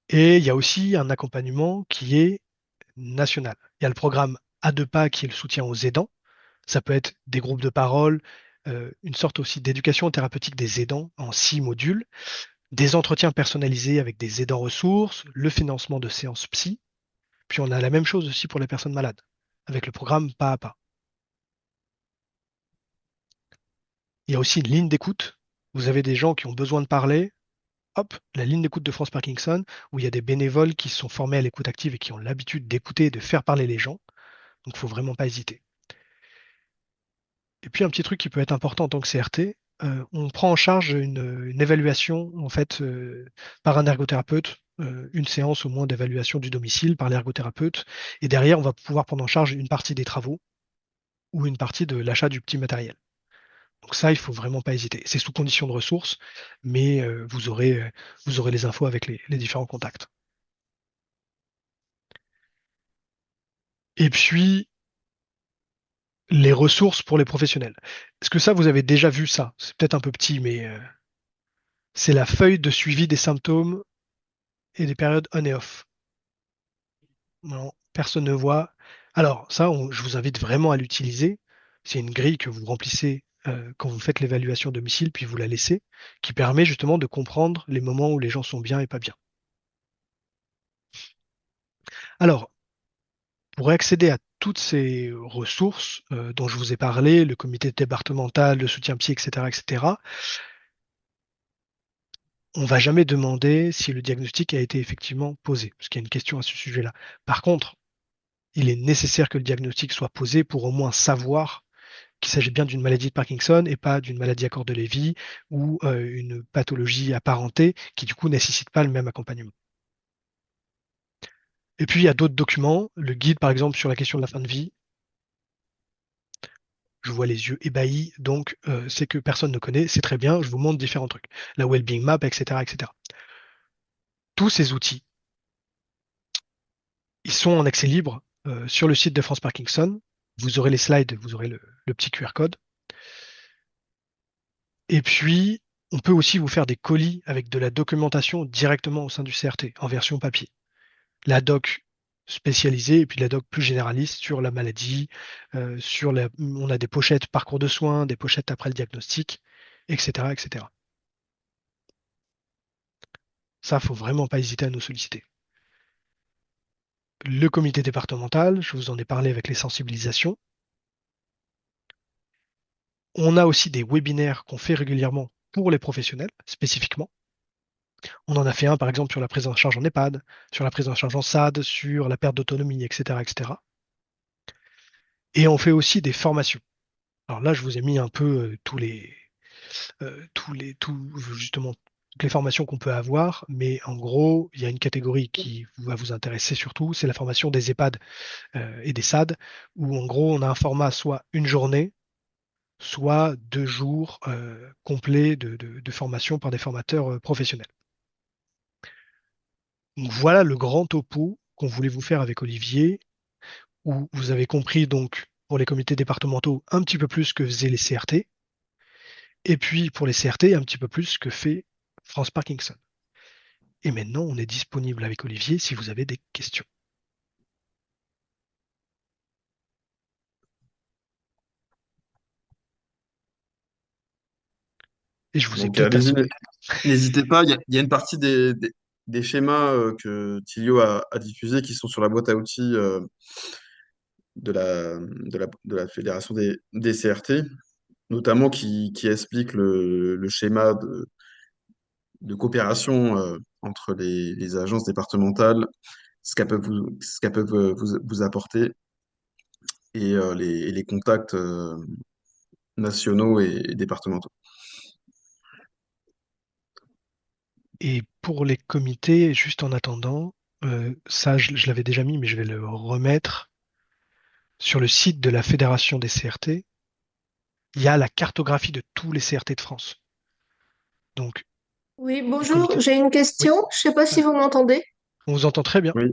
Et il y a aussi un accompagnement qui est national. Il y a le programme A2PA qui est le soutien aux aidants. Ça peut être des groupes de parole, une sorte aussi d'éducation thérapeutique des aidants en 6 modules, des entretiens personnalisés avec des aidants ressources, le financement de séances psy. Puis on a la même chose aussi pour les personnes malades, avec le programme Pas à Pas. Il y a aussi une ligne d'écoute. Vous avez des gens qui ont besoin de parler. Hop, la ligne d'écoute de France Parkinson, où il y a des bénévoles qui sont formés à l'écoute active et qui ont l'habitude d'écouter et de faire parler les gens. Donc, il ne faut vraiment pas hésiter. Et puis, un petit truc qui peut être important en tant que CRT, on prend en charge une évaluation en fait par un ergothérapeute, une séance au moins d'évaluation du domicile par l'ergothérapeute, et derrière on va pouvoir prendre en charge une partie des travaux ou une partie de l'achat du petit matériel. Donc ça, il faut vraiment pas hésiter. C'est sous condition de ressources, mais vous aurez les infos avec les différents contacts. Et puis les ressources pour les professionnels. Est-ce que ça, vous avez déjà vu ça? C'est peut-être un peu petit, mais c'est la feuille de suivi des symptômes et des périodes on et off. Non, personne ne voit. Alors, ça, je vous invite vraiment à l'utiliser. C'est une grille que vous remplissez quand vous faites l'évaluation domicile, puis vous la laissez, qui permet justement de comprendre les moments où les gens sont bien et pas bien. Alors, pour accéder à toutes ces ressources dont je vous ai parlé, le comité départemental, le soutien psy, etc., etc., on va jamais demander si le diagnostic a été effectivement posé, parce qu'il y a une question à ce sujet-là. Par contre, il est nécessaire que le diagnostic soit posé pour au moins savoir qu'il s'agit bien d'une maladie de Parkinson et pas d'une maladie à corps de Lévy ou une pathologie apparentée qui du coup nécessite pas le même accompagnement. Et puis il y a d'autres documents, le guide par exemple sur la question de la fin de vie. Je vois les yeux ébahis, donc c'est que personne ne connaît, c'est très bien, je vous montre différents trucs. La Wellbeing Map, etc., etc. Tous ces outils, ils sont en accès libre sur le site de France Parkinson. Vous aurez les slides, vous aurez le petit QR code. Et puis, on peut aussi vous faire des colis avec de la documentation directement au sein du CRT, en version papier. La doc spécialisée et puis la doc plus généraliste sur la maladie, on a des pochettes parcours de soins, des pochettes après le diagnostic, etc., etc. Ça, faut vraiment pas hésiter à nous solliciter. Le comité départemental, je vous en ai parlé avec les sensibilisations. On a aussi des webinaires qu'on fait régulièrement pour les professionnels, spécifiquement. On en a fait un, par exemple, sur la prise en charge en EHPAD, sur la prise en charge en SAD, sur la perte d'autonomie, etc., etc. Et on fait aussi des formations. Alors là, je vous ai mis un peu justement, toutes les formations qu'on peut avoir, mais en gros, il y a une catégorie qui va vous intéresser surtout, c'est la formation des EHPAD et des SAD, où en gros, on a un format soit une journée, soit 2 jours complets de formation par des formateurs professionnels. Donc voilà le grand topo qu'on voulait vous faire avec Olivier, où vous avez compris donc pour les comités départementaux un petit peu plus ce que faisaient les CRT, et puis pour les CRT un petit peu plus ce que fait France Parkinson. Et maintenant, on est disponible avec Olivier si vous avez des questions. Et je vous ai Donc, peut-être allez-y, assommé. n'hésitez pas. Il y a une partie des schémas que Tilio a diffusés qui sont sur la boîte à outils de la Fédération des CRT, notamment qui explique le schéma de coopération entre les agences départementales, ce qu'elles peuvent vous apporter et les contacts nationaux et départementaux. Et pour les comités, juste en attendant, ça, je l'avais déjà mis, mais je vais le remettre sur le site de la Fédération des CRT. Il y a la cartographie de tous les CRT de France. Donc, Oui, les bonjour, comités. j'ai une Oui, question. Je ne sais pas si vous m'entendez. on vous entend très bien. Oui.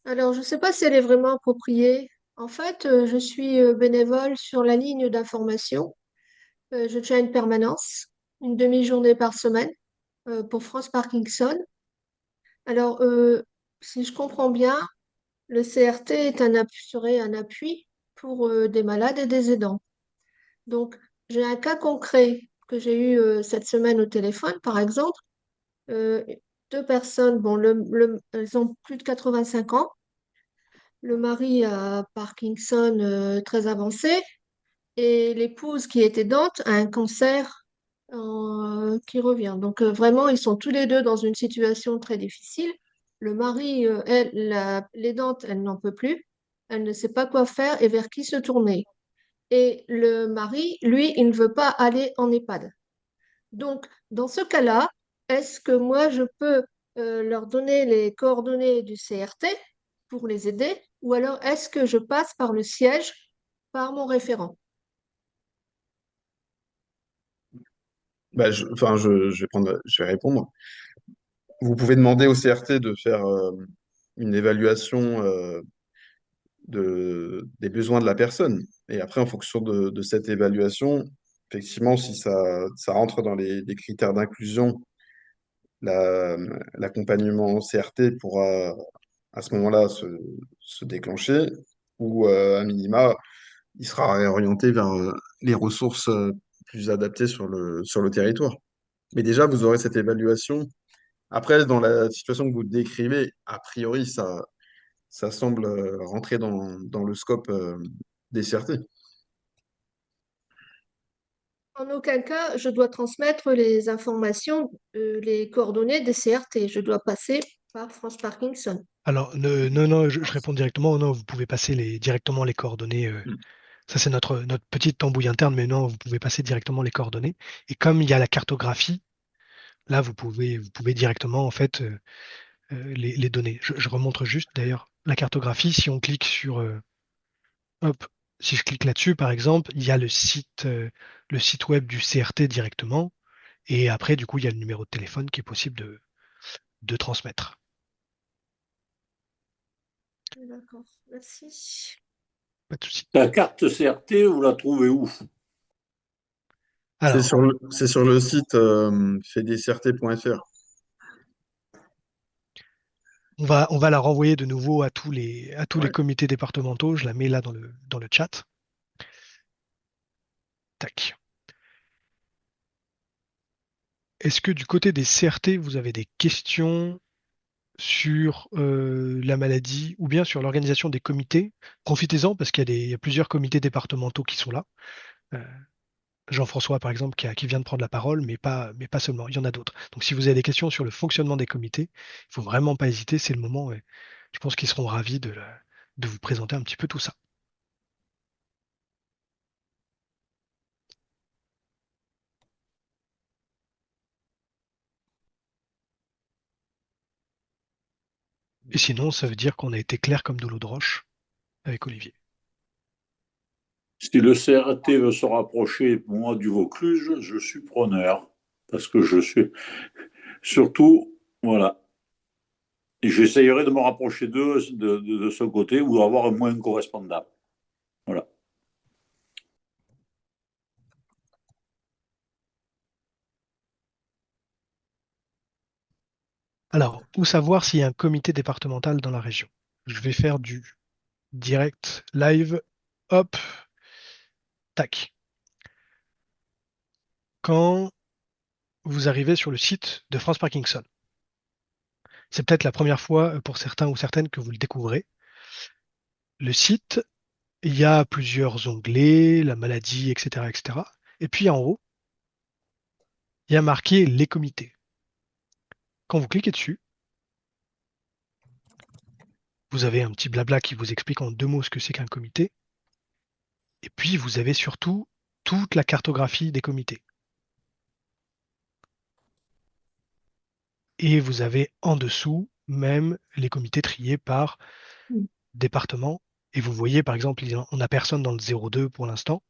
Alors, je ne sais pas si elle est vraiment appropriée. En fait, je suis bénévole sur la ligne d'information. Je tiens une permanence, une demi-journée par semaine pour France Parkinson. Alors, si je comprends bien, le CRT serait un appui pour des malades et des aidants. Donc, j'ai un cas concret que j'ai eu cette semaine au téléphone, par exemple. Euh, Deux personnes, bon, elles ont plus de 85 ans. Le mari a Parkinson très avancé et l'épouse qui est aidante a un cancer qui revient. Donc, vraiment, ils sont tous les deux dans une situation très difficile. Le mari, l'aidante, elle n'en peut plus. Elle ne sait pas quoi faire et vers qui se tourner. et le mari, lui, il ne veut pas aller en EHPAD. Donc, dans ce cas-là, est-ce que moi, je peux leur donner les coordonnées du CRT pour les aider, ou alors est-ce que je passe par le siège, par mon référent? Bah, je vais répondre. Vous pouvez demander au CRT de faire une évaluation des besoins de la personne. Et après, en fonction de cette évaluation, effectivement, si ça rentre dans les critères d'inclusion, la- l'accompagnement CRT pourra à ce moment-là se déclencher, ou à minima, il sera réorienté vers les ressources plus adaptées sur le territoire. Mais déjà, vous aurez cette évaluation. Après, dans la situation que vous décrivez, a priori, ça semble rentrer dans le scope des CRT. En aucun cas, je dois transmettre les informations, les coordonnées des CRT. Je dois passer par France Parkinson. Alors, non, non, je réponds directement. Non, vous pouvez passer directement les coordonnées. Mm. Ça, c'est notre petite tambouille interne, mais non, vous pouvez passer directement les coordonnées. Et comme il y a la cartographie, là, vous pouvez directement, en fait, les donner. Je remontre juste, d'ailleurs, la cartographie. Si on clique sur, hop, si je clique là-dessus, par exemple, il y a le site web du CRT directement. Et après, du coup, il y a le numéro de téléphone qui est possible de transmettre. D'accord, merci. Pas de souci. Ta carte CRT, vous la trouvez où? Alors, C'est sur le site fedcrt.fr. on va la renvoyer de nouveau à tous les Ouais. comités départementaux. Je la mets là dans le chat. Tac. Est-ce que du côté des CRT, vous avez des questions sur la maladie ou bien sur l'organisation des comités? Profitez-en parce qu'il y a plusieurs comités départementaux qui sont là. Euh, Jean-François, par exemple, qui vient de prendre la parole, mais pas seulement. Il y en a d'autres. Donc, si vous avez des questions sur le fonctionnement des comités, il faut vraiment pas hésiter. C'est le moment. Et je pense qu'ils seront ravis de vous présenter un petit peu tout ça. Et sinon, ça veut dire qu'on a été clair comme de l'eau de roche avec Olivier. Si le CRT veut se rapprocher, moi, du Vaucluse, je suis preneur. Parce que je suis. Surtout, voilà. Et j'essayerai de me rapprocher d'eux de ce côté ou avoir un moins correspondant. Voilà. Alors, où savoir s'il y a un comité départemental dans la région? Je vais faire du direct live. Hop, tac. Quand vous arrivez sur le site de France Parkinson, c'est peut-être la première fois pour certains ou certaines que vous le découvrez. Le site, il y a plusieurs onglets, la maladie, etc., etc. Et puis en haut, il y a marqué les comités. Quand vous cliquez dessus, vous avez un petit blabla qui vous explique en 2 mots ce que c'est qu'un comité. Et puis vous avez surtout toute la cartographie des comités. Et vous avez en dessous même les comités triés par département. Et vous voyez, par exemple, on n'a personne dans le 02 pour l'instant,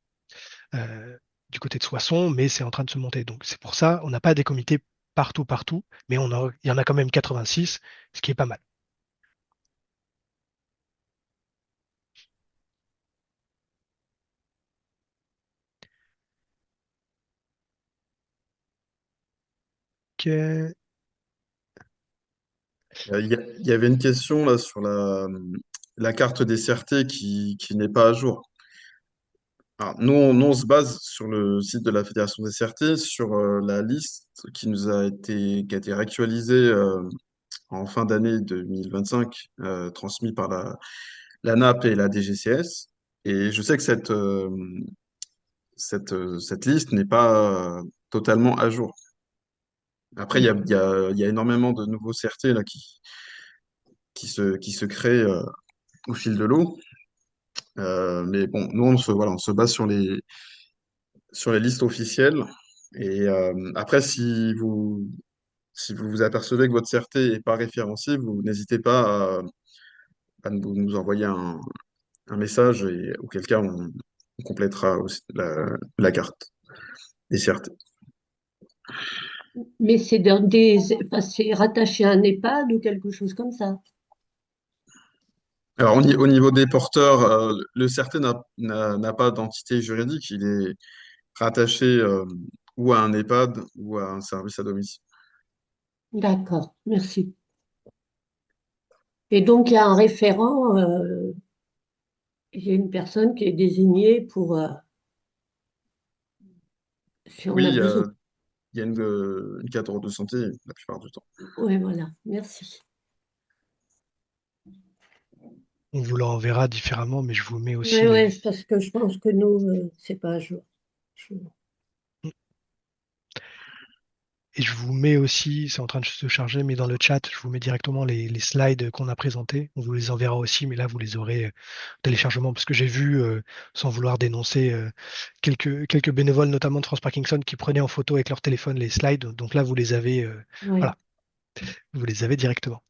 euh, du côté de Soissons, mais c'est en train de se monter. Donc c'est pour ça, on n'a pas des comités partout, partout, mais il y en a quand même 86, ce qui est pas mal. Ok. Il y avait une question là sur la carte des CRT qui n'est pas à jour. Alors, nous, on se base sur le site de la Fédération des CRT, sur la liste qui a été réactualisée en fin d'année 2025, transmise par la NAP et la DGCS. Et je sais que cette liste n'est pas totalement à jour. Après, il y a énormément de nouveaux CRT là, qui se créent au fil de l'eau. Mais bon, nous, voilà, on se base sur les listes officielles. Et après, si vous vous apercevez que votre CRT n'est pas référencé, vous n'hésitez pas à nous envoyer un message et auquel cas on complétera aussi la carte des CRT. Mais enfin, c'est rattaché à un EHPAD ou quelque chose comme ça. Alors, au niveau des porteurs, le CRT n'a pas d'entité juridique. Il est rattaché ou à un EHPAD ou à un service à domicile. D'accord, merci. Et donc, il y a un référent, il y a une personne qui est désignée pour, si on Oui, a besoin. il y a une cadre de santé la plupart du temps. Oui, voilà, merci. On vous l'enverra différemment, mais je vous mets aussi Oui, les. oui, parce que je pense que nous, c'est pas à jour. Je- Et je vous mets aussi, c'est en train de se charger, mais dans le chat, je vous mets directement les slides qu'on a présentés. On vous les enverra aussi, mais là, vous les aurez téléchargement, parce que j'ai vu, sans vouloir dénoncer, quelques bénévoles, notamment de France Parkinson, qui prenaient en photo avec leur téléphone les slides. Donc là, vous les avez, Oui. voilà, vous les avez directement.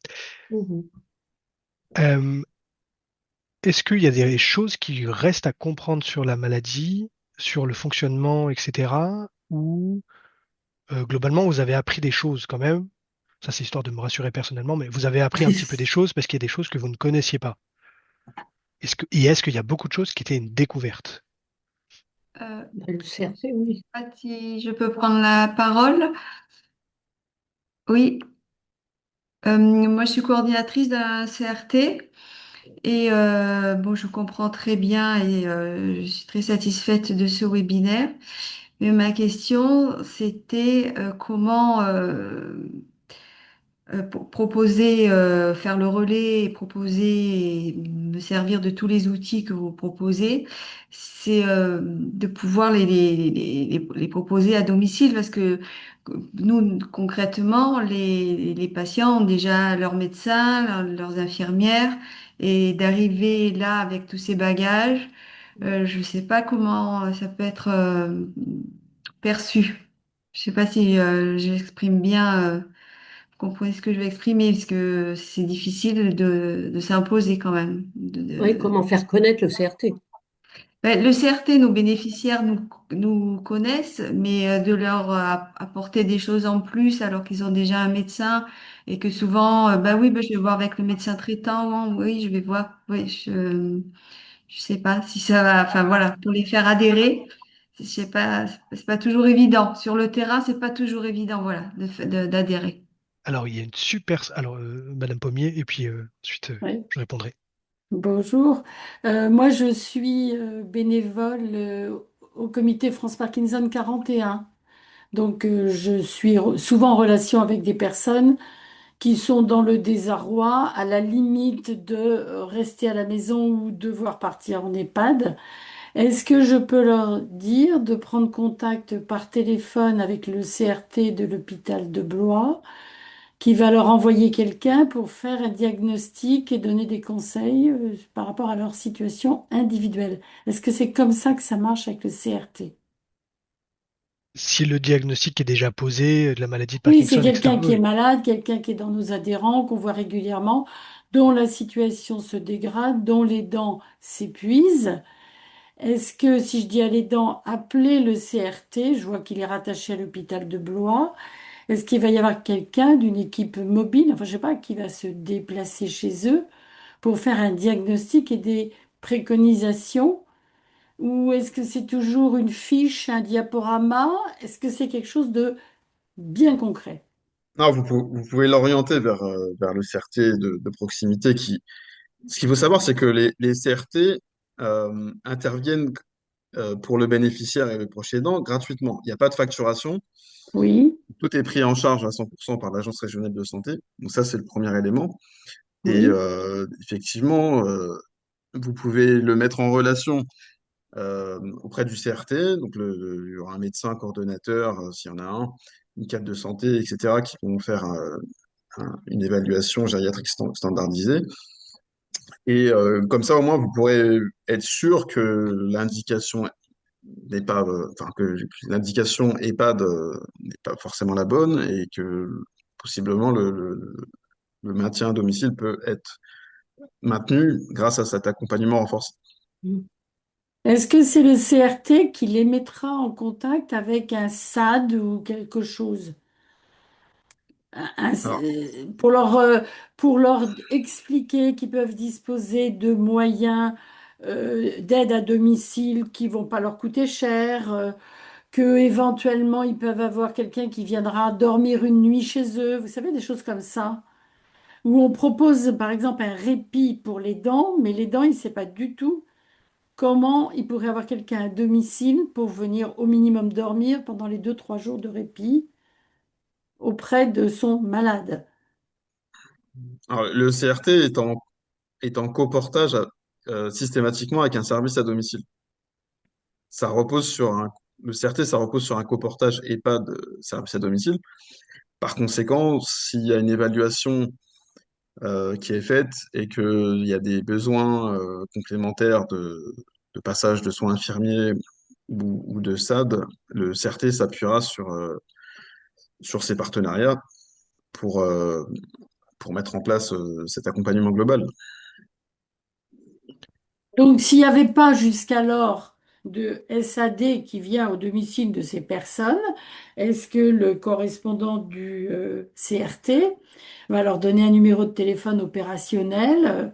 Mhm. Euh, Est-ce qu'il y a des choses qui restent à comprendre sur la maladie, sur le fonctionnement, etc., ou globalement, vous avez appris des choses quand même? Ça, c'est histoire de me rassurer personnellement, mais vous avez appris un petit peu des choses parce qu'il y a des choses que vous ne connaissiez pas. Est-ce qu'il y a beaucoup de choses qui étaient une découverte? Le CRC, oui. Si je peux prendre la parole. Oui, moi je suis coordinatrice d'un CRT et bon, je comprends très bien et je suis très satisfaite de ce webinaire. Mais ma question, c'était comment proposer, faire le relais et proposer, et me servir de tous les outils que vous proposez, c'est de pouvoir les proposer à domicile parce que nous, concrètement, les patients ont déjà leurs médecins, leurs infirmières et d'arriver là avec tous ces bagages, je ne sais pas comment ça peut être perçu. Je ne sais pas si j'exprime bien. Vous comprenez ce que je veux exprimer, parce que c'est difficile de s'imposer quand même. Oui, comment faire connaître le CRT? Ben, le CRT, nos bénéficiaires nous connaissent, mais de leur apporter des choses en plus alors qu'ils ont déjà un médecin et que souvent, bah oui, ben, je vais voir avec le médecin traitant, oui, je vais voir, oui, je sais pas si ça va, enfin voilà, pour les faire adhérer, je sais pas, c'est pas toujours évident. Sur le terrain, c'est pas toujours évident, voilà, d'adhérer. Alors, il y a une super. Alors, Madame Pommier, et puis ensuite, Oui. je répondrai. Bonjour. Moi, je suis bénévole au comité France Parkinson 41. Donc, je suis souvent en relation avec des personnes qui sont dans le désarroi, à la limite de rester à la maison ou devoir partir en EHPAD. Est-ce que je peux leur dire de prendre contact par téléphone avec le CRT de l'hôpital de Blois, qui va leur envoyer quelqu'un pour faire un diagnostic et donner des conseils par rapport à leur situation individuelle? Est-ce que c'est comme ça que ça marche avec le CRT? Si le diagnostic est déjà posé, de la maladie de Oui, c'est Parkinson, etc. quelqu'un qui est Oui. malade, quelqu'un qui est dans nos adhérents, qu'on voit régulièrement, dont la situation se dégrade, dont les dents s'épuisent. Est-ce que si je dis à les dents, appelez le CRT, je vois qu'il est rattaché à l'hôpital de Blois, est-ce qu'il va y avoir quelqu'un d'une équipe mobile, enfin je sais pas, qui va se déplacer chez eux pour faire un diagnostic et des préconisations? Ou est-ce que c'est toujours une fiche, un diaporama? Est-ce que c'est quelque chose de bien concret? Non, vous pouvez l'orienter vers le CRT de proximité ce qu'il faut savoir, c'est que les CRT interviennent pour le bénéficiaire et le proche aidant gratuitement. Il n'y a pas de facturation. Oui, Tout est pris en charge à 100% par l'Agence régionale de santé. Donc ça, c'est le premier élément. Et oui, effectivement, vous pouvez le mettre en relation auprès du CRT. Donc il y aura un médecin coordonnateur, s'il y en a un, une cadre de santé, etc., qui vont faire une évaluation gériatrique standardisée. Et comme ça, au moins, vous pourrez être sûr que l'indication n'est pas, enfin, que l'indication EHPAD n'est pas forcément la bonne et que possiblement le maintien à domicile peut être maintenu grâce à cet accompagnement renforcé. Est-ce que c'est le CRT qui les mettra en contact avec un SAD ou quelque chose? Alors, Pour leur expliquer qu'ils peuvent disposer de moyens d'aide à domicile qui vont pas leur coûter cher, que éventuellement ils peuvent avoir quelqu'un qui viendra dormir une nuit chez eux, vous savez, des choses comme ça. Où on propose par exemple un répit pour les dents, mais les dents, il ne sait pas du tout comment il pourrait avoir quelqu'un à domicile pour venir au minimum dormir pendant les 2, 3 jours de répit auprès de son malade. le CRT est en coportage systématiquement avec un service à domicile. Ça repose sur un, le CRT, ça repose sur un coportage EHPAD service à domicile. Par conséquent, s'il y a une évaluation qui est faite et qu'il y a des besoins complémentaires de passage de soins infirmiers ou de SAD, le CRT s'appuiera sur ces partenariats pour, euh, pour mettre en place cet accompagnement global. Donc, s'il n'y avait pas jusqu'alors de SAD qui vient au domicile de ces personnes, est-ce que le correspondant du CRT va leur donner un numéro de téléphone opérationnel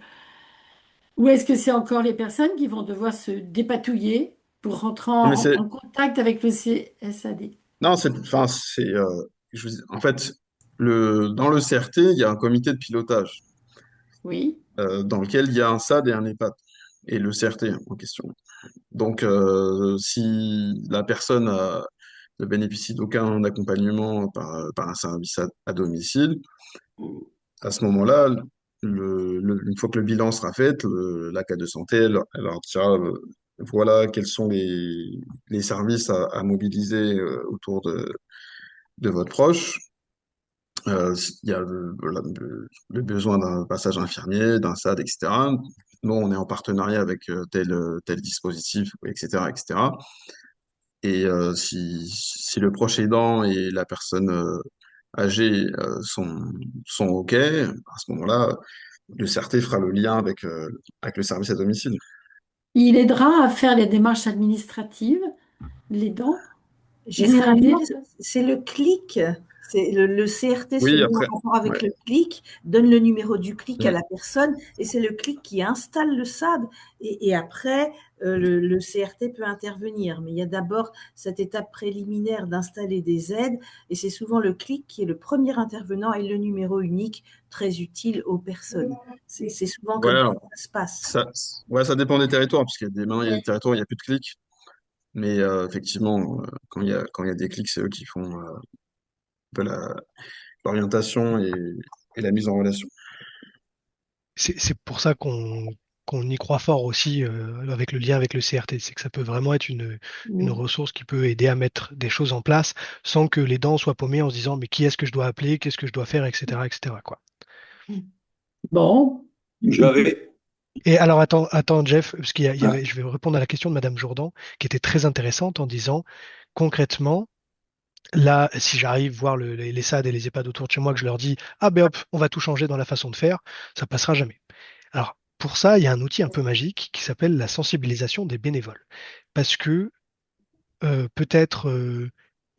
ou est-ce que c'est encore les personnes qui vont devoir se dépatouiller pour rentrer Non, mais c'est, en contact avec le SAD? non, enfin, en fait, dans le CRT, il y a un comité de pilotage Oui. dans lequel il y a un SAD et un EHPAD et le CRT en question. Donc, si la personne ne bénéficie d'aucun accompagnement par un service à domicile, à ce moment-là, une fois que le bilan sera fait, la CAE de santé, elle leur dira, voilà quels sont les services à mobiliser autour de votre proche. Il y a le besoin d'un passage infirmier, d'un SAD, etc. Nous, on est en partenariat avec tel dispositif, etc., etc. Et si le proche aidant et la personne âgée sont OK, à ce moment-là, le CRT fera le lien avec le service à domicile. Il aidera à faire les démarches administratives, les dents. Il sera aidé Généralement, c'est le clic. C'est le CRT se Oui, met après, en rapport avec ouais. le clic, donne le numéro du clic à Mm. la personne et c'est le clic qui installe le SAD. Et après, le CRT peut intervenir. Mais il y a d'abord cette étape préliminaire d'installer des aides et c'est souvent le clic qui est le premier intervenant et le numéro unique très utile aux personnes. C'est souvent Ouais, comme ça alors, que ça se passe. ça, ouais, ça dépend des territoires, parce qu'il y a maintenant, il y a des territoires où il n'y a plus de clics. Mais effectivement, quand il y a des clics, c'est eux qui font un peu l'orientation et la mise en relation. C'est pour ça qu'on y croit fort aussi avec le lien avec le CRT. C'est que ça peut vraiment être une Mm. ressource qui peut aider à mettre des choses en place sans que les dents soient paumées en se disant mais qui est-ce que je dois appeler, qu'est-ce que je dois faire, etc., etc., quoi. Bon, J'avais, Et alors attends Jeff, parce qu'il y ah, avait, je vais répondre à la question de Madame Jourdan qui était très intéressante en disant concrètement, là, si j'arrive voir les SAD et les EHPAD autour de chez moi, que je leur dis ah ben hop, on va tout changer dans la façon de faire, ça passera jamais. Alors, pour ça, il y a un outil un peu magique qui s'appelle la sensibilisation des bénévoles. Parce que peut-être,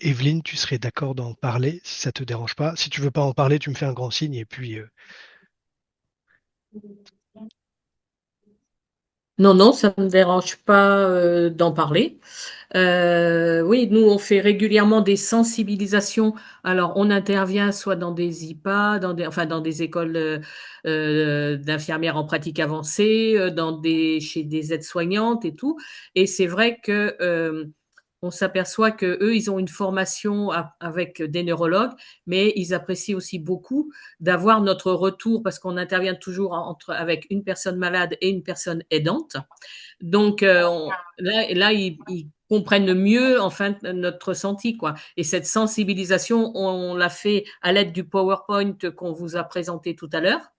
Evelyne, tu serais d'accord d'en parler si ça te dérange pas. Si tu veux pas en parler, tu me fais un grand signe et puis Non, non, ça ne me dérange pas d'en parler. Oui, nous, on fait régulièrement des sensibilisations. Alors, on intervient soit dans des IPA, enfin, dans des écoles d'infirmières en pratique avancée, chez des aides-soignantes et tout. Et c'est vrai que on s'aperçoit que eux, ils ont une formation avec des neurologues, mais ils apprécient aussi beaucoup d'avoir notre retour parce qu'on intervient toujours avec une personne malade et une personne aidante. Donc là ils comprennent mieux enfin notre ressenti quoi. Et cette sensibilisation, on l'a fait à l'aide du PowerPoint qu'on vous a présenté tout à l'heure.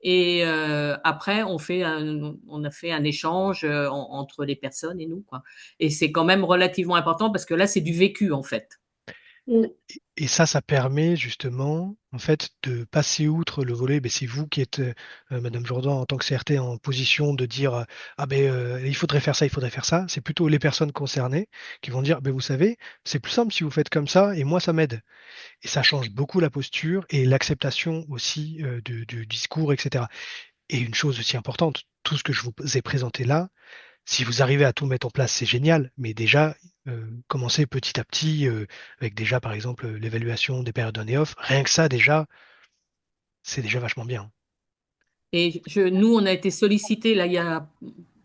Et après, on a fait un échange entre les personnes et nous, quoi. Et c'est quand même relativement important parce que là, c'est du vécu, en fait. Mm. Et ça permet justement, en fait, de passer outre le volet. Ben, c'est vous qui êtes, Madame Jourdan, en tant que CRT, en position de dire, ah ben, il faudrait faire ça, il faudrait faire ça. C'est plutôt les personnes concernées qui vont dire, ben, vous savez, c'est plus simple si vous faites comme ça, et moi, ça m'aide. Et ça change beaucoup la posture et l'acceptation aussi du discours, etc. Et une chose aussi importante, tout ce que je vous ai présenté là, si vous arrivez à tout mettre en place, c'est génial, mais déjà, commencez petit à petit, avec déjà, par exemple, l'évaluation des périodes on et off. Rien que ça, déjà, c'est déjà vachement bien. Et nous, on a été sollicités là il y a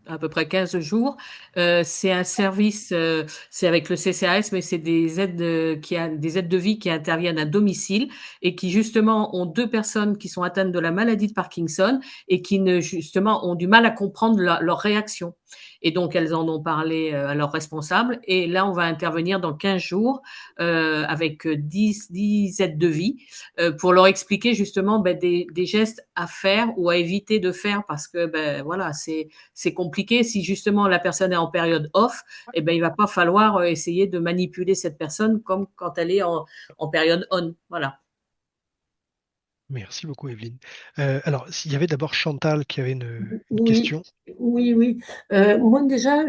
à peu près 15 jours. C'est un service, c'est avec le CCAS, mais c'est des aides des aides de vie qui interviennent à domicile et qui justement ont deux personnes qui sont atteintes de la maladie de Parkinson et qui justement ont du mal à comprendre leur réaction. Et donc elles en ont parlé à leurs responsables. Et là, on va intervenir dans 15 jours avec 10 aides de vie pour leur expliquer justement des gestes à faire ou à éviter de faire parce que voilà, c'est compliqué. Si justement la personne est en période off, eh ben il va pas falloir essayer de manipuler cette personne comme quand elle est en période on. Voilà. Merci beaucoup, Evelyne. Alors, s'il y avait d'abord Chantal qui avait une Oui, question. oui, oui. Moi déjà,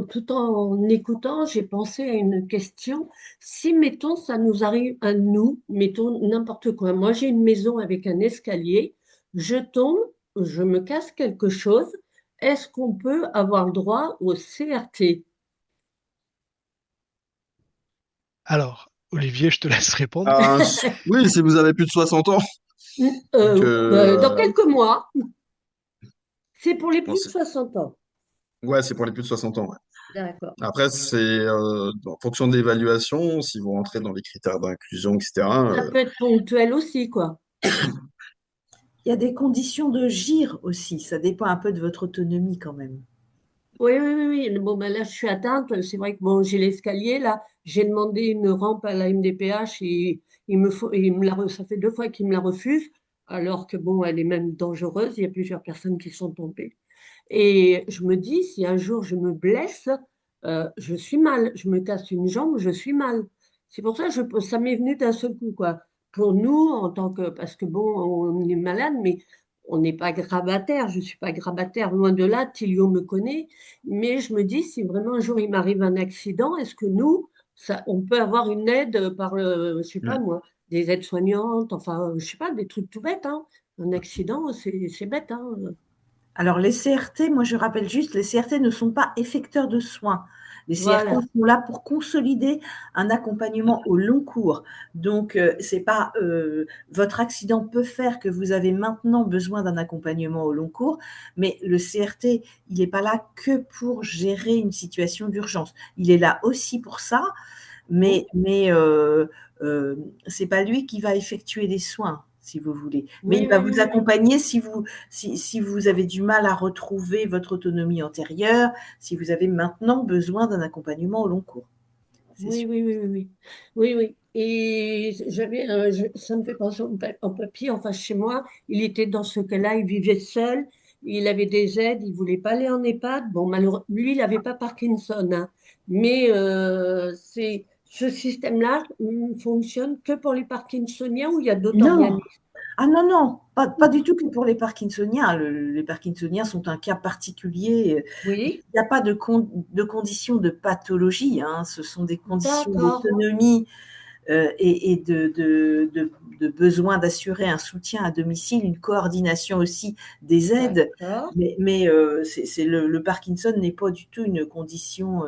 tout en écoutant, j'ai pensé à une question. Si, mettons, ça nous arrive à nous, mettons n'importe quoi. Moi, j'ai une maison avec un escalier. Je tombe, je me casse quelque chose. Est-ce qu'on peut avoir le droit au CRT? Alors, Olivier, je te laisse répondre. Ah, oui, si vous avez plus de 60 ans, que, Dans quelques mois, c'est pour les bon, plus de 60 ans. ouais, c'est pour les plus de 60 ans. Ouais. D'accord. Après, c'est en fonction de l'évaluation, si vous rentrez dans les critères d'inclusion, etc. Ça peut être ponctuel aussi, quoi. Il y a des conditions de gire aussi. Ça dépend un peu de votre autonomie quand même. Oui, oui, oui, oui. Bon, ben là, je suis atteinte. C'est vrai que bon, j'ai l'escalier là. J'ai demandé une rampe à la MDPH et ça fait 2 fois qu'il me la refuse, alors que bon, elle est même dangereuse. Il y a plusieurs personnes qui sont tombées. Et je me dis, si un jour je me blesse, je suis mal. Je me casse une jambe, je suis mal. C'est pour ça que ça m'est venu d'un seul coup, quoi. Pour nous, en tant que, parce que bon, on est malade, mais on n'est pas grabataire. Je suis pas grabataire, loin de là. Tilio me connaît. Mais je me dis, si vraiment un jour il m'arrive un accident, est-ce que nous, on peut avoir une aide par je sais pas Mm. moi, des aides soignantes, enfin, je sais pas, des trucs tout bêtes, hein. Un accident, c'est bête, hein. Alors, les CRT, moi je rappelle juste, les CRT ne sont pas effecteurs de soins. Les CRT Voilà. sont là pour consolider un accompagnement au long cours. Donc, c'est pas votre accident peut faire que vous avez maintenant besoin d'un accompagnement au long cours, mais le CRT, il n'est pas là que pour gérer une situation d'urgence. Il est là aussi pour ça, mais c'est pas lui qui va effectuer les soins, si vous voulez. Mais Oui, il va oui, oui, vous oui. accompagner si vous avez du mal à retrouver votre autonomie antérieure, si vous avez maintenant besoin d'un accompagnement au long cours. C'est Oui, sûr. oui, oui, oui, oui. Oui, oui. Et ça me fait penser au papier, enfin chez moi, il était dans ce cas-là, il vivait seul, il avait des aides, il voulait pas aller en EHPAD. Bon, malheureusement, lui, il n'avait pas Parkinson, hein. Mais ce système-là fonctionne que pour les Parkinsoniens ou il y a d'autres Non, organismes? ah non, non, pas du tout que pour les Parkinsoniens. Les Parkinsoniens sont un cas particulier. Il Oui, n'y a pas de conditions de pathologie, hein. Ce sont des conditions d'accord, d'autonomie et de besoin d'assurer un soutien à domicile, une coordination aussi des aides. d'accord, Mais le Parkinson n'est pas du tout une condition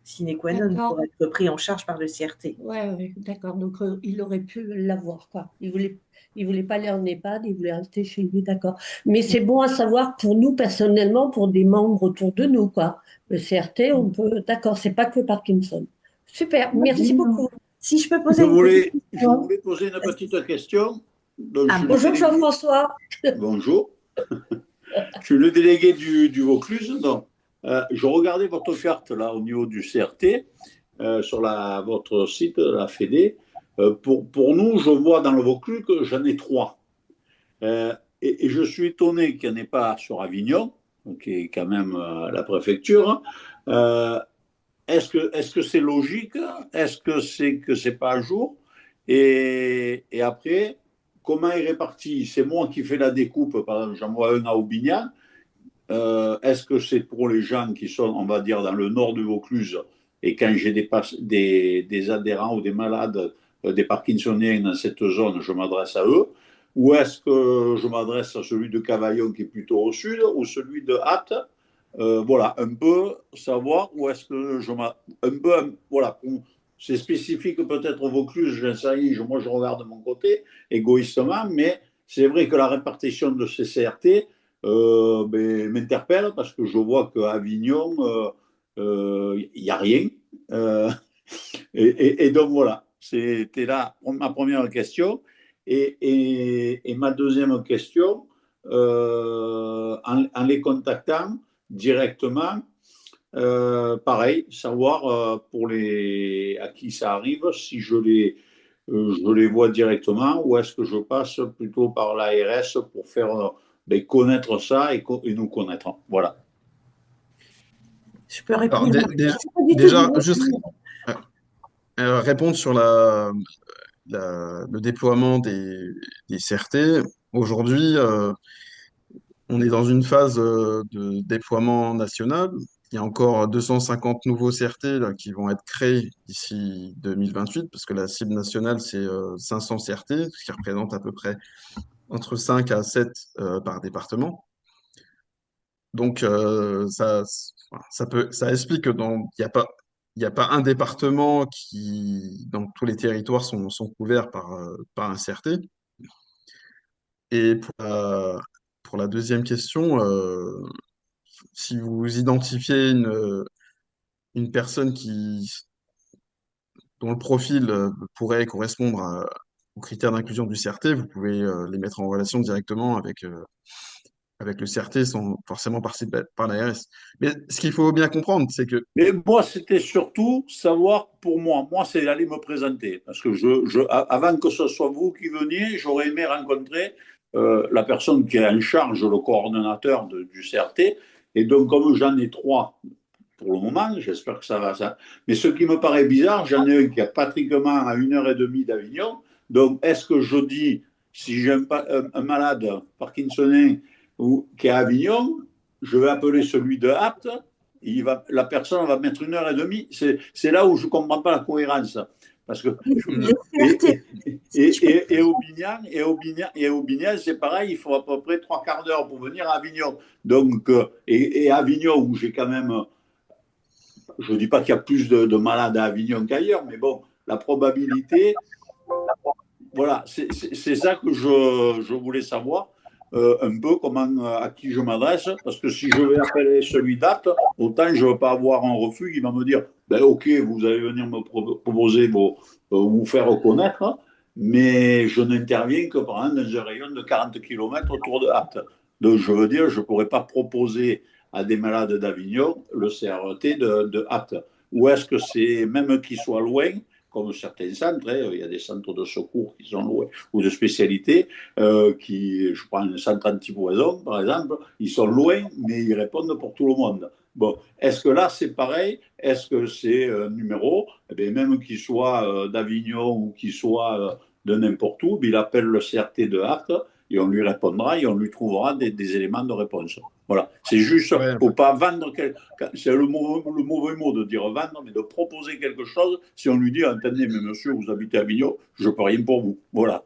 sine qua non pour d'accord. être pris en charge par le CRT. Ouais, ouais, d'accord. Donc, il aurait pu l'avoir, quoi. Il voulait pas aller en EHPAD, il voulait rester chez lui, d'accord. Mais c'est bon à savoir pour nous, personnellement, pour des membres autour de nous, quoi. Le CRT, on peut, d'accord, c'est pas que Parkinson. Super, merci beaucoup. Si je peux poser une petite Je question. voulais poser une petite question. Donc, je Ah, suis le Bonjour délégué. Jean-François. Bonjour. Je suis le délégué du Vaucluse. Donc, je regardais votre offerte là au niveau du CRT sur votre site, la Fédé. Pour nous, je vois dans le Vaucluse que j'en ai 3. et je suis étonné qu'il n'y en ait pas sur Avignon, qui est quand même la préfecture. Euh, est-ce que c'est logique? Est-ce que c'est pas à jour? Et après, comment est réparti? C'est moi qui fais la découpe, par exemple, j'envoie un à Aubignan. Est-ce que c'est pour les gens qui sont, on va dire, dans le nord du Vaucluse, et quand j'ai des adhérents ou des malades, des Parkinsoniens dans cette zone, je m'adresse à eux? Ou est-ce que je m'adresse à celui de Cavaillon qui est plutôt au sud, ou celui de Apt? Voilà, un peu savoir où est-ce que un peu, voilà, c'est spécifique peut-être au Vaucluse, moi je regarde de mon côté, égoïstement, mais c'est vrai que la répartition de ces CRT ben, m'interpelle parce que je vois qu'à Avignon, il n'y a rien. Euh, et donc voilà, c'était là ma première question. Et ma deuxième question, en les contactant directement, pareil, savoir pour à qui ça arrive, si je les vois directement ou est-ce que je passe plutôt par l'ARS pour faire ben, connaître ça et nous connaître. Voilà. Je peux Alors, répondre. Je sais pas du tout déjà, vous juste répondre. euh, répondre sur le déploiement des CRT. Aujourd'hui, on est dans une phase de déploiement national. Il y a encore 250 nouveaux CRT là, qui vont être créés d'ici 2028, parce que la cible nationale, c'est 500 CRT, ce qui représente à peu près entre 5 à 7 par département. Donc, ça explique que il n'y a pas un département qui, dans tous les territoires, sont couverts par un CRT. Et pour la deuxième question, si vous identifiez une personne dont le profil pourrait correspondre aux critères d'inclusion du CRT, vous pouvez les mettre en relation directement avec le CRT sans forcément passer par l'ARS. Mais ce qu'il faut bien comprendre, c'est que... Mais moi, c'était surtout savoir pour moi. Moi, c'est aller me présenter. Parce que avant que ce soit vous qui veniez, j'aurais aimé rencontrer la personne qui est en charge, le coordonnateur du CRT. Et donc, comme j'en ai trois pour le moment, j'espère que ça va. Ça. Mais ce qui me paraît bizarre, j'en ai un qui est pratiquement à 1 heure et demie d'Avignon. Donc, est-ce que je dis, si j'ai un malade parkinsonien qui est à Avignon, je vais appeler celui de Apt, la personne va mettre 1 heure et demie. C'est là où je ne comprends pas la cohérence. Parce que Aubignan, c'est pareil, il faut à peu près 3 quarts d'heure pour venir à Avignon. Donc, et Avignon, où j'ai quand même, je ne dis pas qu'il y a plus de malades à Avignon qu'ailleurs, mais bon, la probabilité, voilà, c'est ça que je voulais savoir. Un peu à qui je m'adresse, parce que si je vais appeler celui d'acte, autant je ne veux pas avoir un refus qui va me dire ben, ok, vous allez venir me proposer vous faire reconnaître, hein, mais je n'interviens que par exemple dans un rayon de 40 km autour de Apt. Donc je veux dire, je ne pourrais pas proposer à des malades d'Avignon le CRT de Apt. Ou est-ce que c'est même qu'ils soient loin, comme certains centres, hein, il y a des centres de secours qui sont loin, ou de spécialité, je prends un centre anti-poison, par exemple, ils sont loin, mais ils répondent pour tout le monde. Bon, est-ce que là, c'est pareil? Est-ce que c'est un numéro? Eh bien, même qu'il soit d'Avignon ou qu'il soit de n'importe où, il appelle le CRT de Hart et on lui répondra et on lui trouvera des éléments de réponse. Voilà. C'est juste Ouais. pour pas vendre. C'est le mauvais mot de dire vendre, mais de proposer quelque chose. Si on lui dit, attendez, mais monsieur, vous habitez à Avignon, je ne peux rien pour vous. Voilà.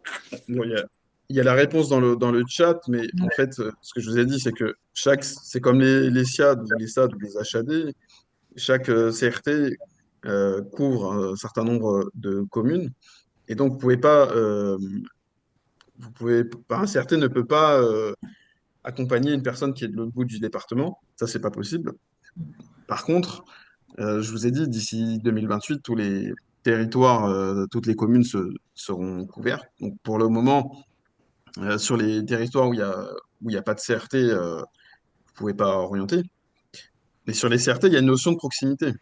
Bon, il y a la réponse dans le chat, mais en fait, ce que je vous ai dit, c'est que c'est comme les SIAD ou les SAD ou les HAD, chaque CRT couvre un certain nombre de communes, et donc un CRT ne peut pas accompagner une personne qui est de l'autre bout du département, ça c'est pas possible. Par contre, je vous ai dit, d'ici 2028, tous les territoires, toutes les communes seront couvertes. Donc pour le moment, sur les territoires où il y a pas de CRT, vous pouvez pas orienter. Mais sur les CRT, il y a une notion de proximité.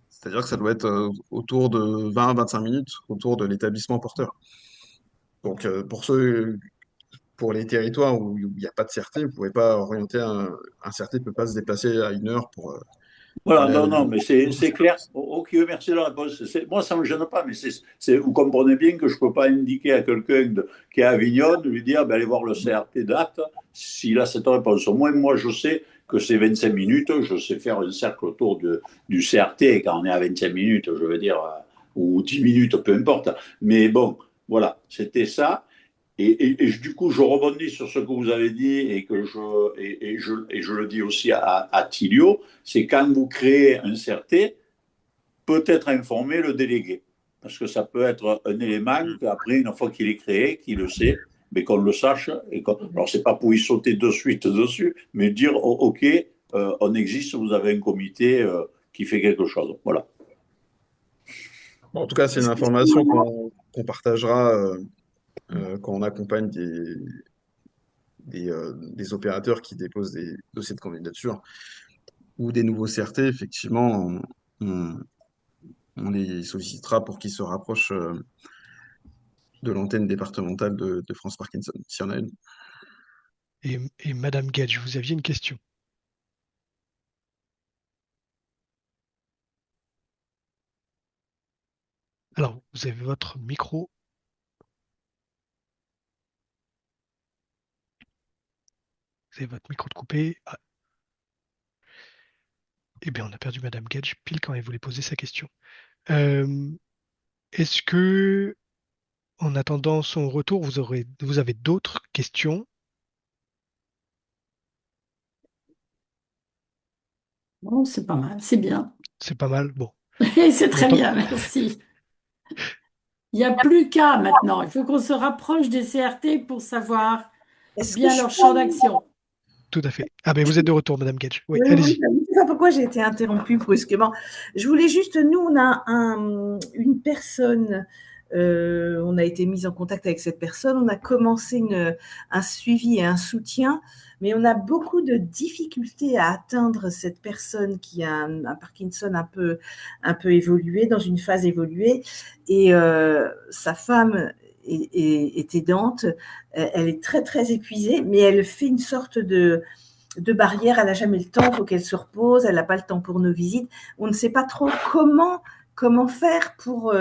C'est-à-dire que ça doit être autour de 20 à 25 minutes autour de l'établissement porteur. Donc pour les territoires où il n'y a pas de CRT, vous ne pouvez pas orienter un CRT ne peut pas se déplacer à 1 heure pour Voilà, aller à non, non, mais c'est nouveau c'est clair. service. Ok, merci de la réponse. Moi, ça ne me gêne pas, mais vous comprenez bien que je ne peux pas indiquer à quelqu'un qui est à Avignon, de lui dire ben, allez voir le CRT date, s'il a cette réponse. Au moins, moi, je sais que c'est 25 minutes, je sais faire un cercle autour du CRT quand on est à 25 minutes, je veux dire, ou 10 minutes, peu importe. Mais bon, voilà, c'était ça. Et du coup, je rebondis sur ce que vous avez dit et je le dis aussi à Tilio, c'est quand vous créez un CRT, peut-être informer le délégué. Parce que ça peut être un élément qu'après, une fois qu'il est créé, qu'il le sait, mais qu'on le sache. Alors, c'est pas pour y sauter de suite dessus, mais dire, oh, OK, on existe, vous avez un comité qui fait quelque chose. Voilà. Bon, en tout cas, c'est une information qu'on partagera quand on accompagne des opérateurs qui déposent des dossiers de candidature ou des nouveaux CRT. Effectivement, on- on les sollicitera pour qu'ils se rapprochent de l'antenne départementale de France Parkinson, s'il y en a une. Et Madame Gage, vous aviez une question. Alors, vous avez votre micro. Vous avez votre micro de coupé. Ah. Eh bien, on a perdu Madame Gage pile quand elle voulait poser sa question. Euh, Est-ce que, en attendant son retour, vous avez d'autres questions? Bon, c'est pas mal, c'est bien. C'est pas mal. Bon. C'est En très tant- bien, merci. Il n'y a plus qu'à maintenant. Il faut qu'on se rapproche des CRT pour savoir Est-ce que bien je leur champ peux... d'action. Tout à fait. Ah, mais vous êtes de retour, Madame Gage. Oui, Oui, oui, allez-y. je ne sais pas pourquoi j'ai été interrompue brusquement. Je voulais juste, nous, on a une personne, on a été mis en contact avec cette personne, on a commencé un suivi et un soutien, mais on a beaucoup de difficultés à atteindre cette personne qui a un Parkinson un peu évolué, dans une phase évoluée, et sa femme est aidante, elle est très, très épuisée, mais elle fait une sorte de barrière, elle n'a jamais le temps, il faut qu'elle se repose, elle n'a pas le temps pour nos visites. On ne sait pas trop comment faire pour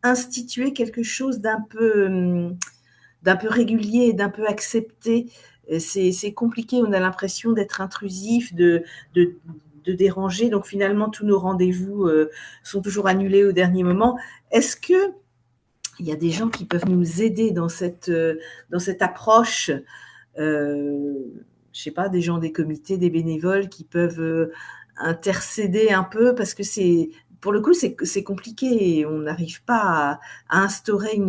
instituer quelque chose d'un peu régulier, d'un peu accepté. C'est compliqué, on a l'impression d'être intrusif, de, de déranger, donc finalement tous nos rendez-vous sont toujours annulés au dernier moment. Est-ce que il y a des gens qui peuvent nous aider dans cette approche je sais pas, des gens des comités, des bénévoles qui peuvent intercéder un peu parce que pour le coup, c'est compliqué et on n'arrive pas à instaurer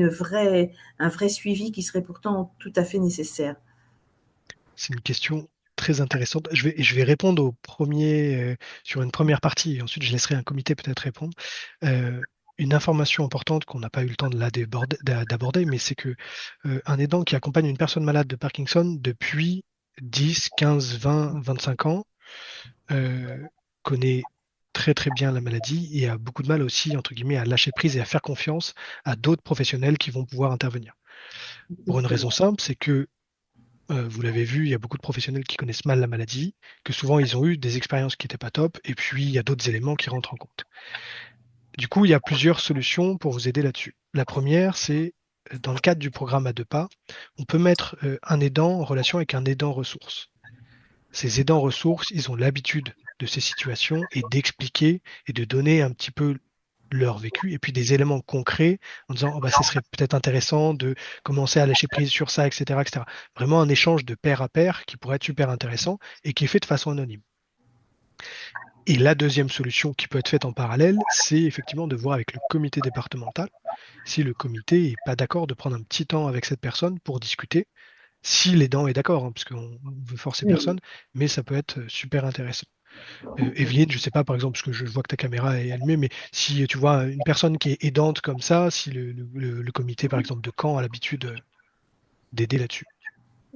un vrai suivi qui serait pourtant tout à fait nécessaire. C'est une question très intéressante. Je vais répondre sur une première partie et ensuite je laisserai un comité peut-être répondre. Euh, une information importante qu'on n'a pas eu le temps d'aborder, mais c'est que un aidant qui accompagne une personne malade de Parkinson depuis 10, 15, 20, 25 ans euh, connaît très très bien la maladie et a beaucoup de mal aussi, entre guillemets, à lâcher prise et à faire confiance à d'autres professionnels qui vont pouvoir intervenir. Pour une raison Exactement. simple, c'est que vous l'avez vu, il y a beaucoup de professionnels qui connaissent mal la maladie, que souvent ils ont eu des expériences qui n'étaient pas top, et puis il y a d'autres éléments qui rentrent en compte. Du coup, il y a plusieurs solutions pour vous aider là-dessus. La première, c'est dans le cadre du programme à 2 pas, on peut mettre un aidant en relation avec un aidant ressource. Ces aidants ressources, ils ont l'habitude de ces situations et d'expliquer et de donner un petit peu leur vécu et puis des éléments concrets en disant oh bah, ce serait peut-être intéressant de commencer à lâcher prise sur ça, etc., etc. Vraiment un échange de pair à pair qui pourrait être super intéressant et qui est fait de façon anonyme. Et la deuxième solution qui peut être faite en parallèle, c'est effectivement de voir avec le comité départemental si le comité n'est pas d'accord de prendre un petit temps avec cette personne pour discuter, si l'aidant est d'accord, hein, parce qu'on veut forcer Oui. personne, mais ça peut être super intéressant. Evelyne, je sais pas, par exemple, parce que je vois que ta caméra est allumée, mais si tu vois une personne qui est aidante comme ça, si le comité, par exemple, de Caen a l'habitude d'aider là-dessus.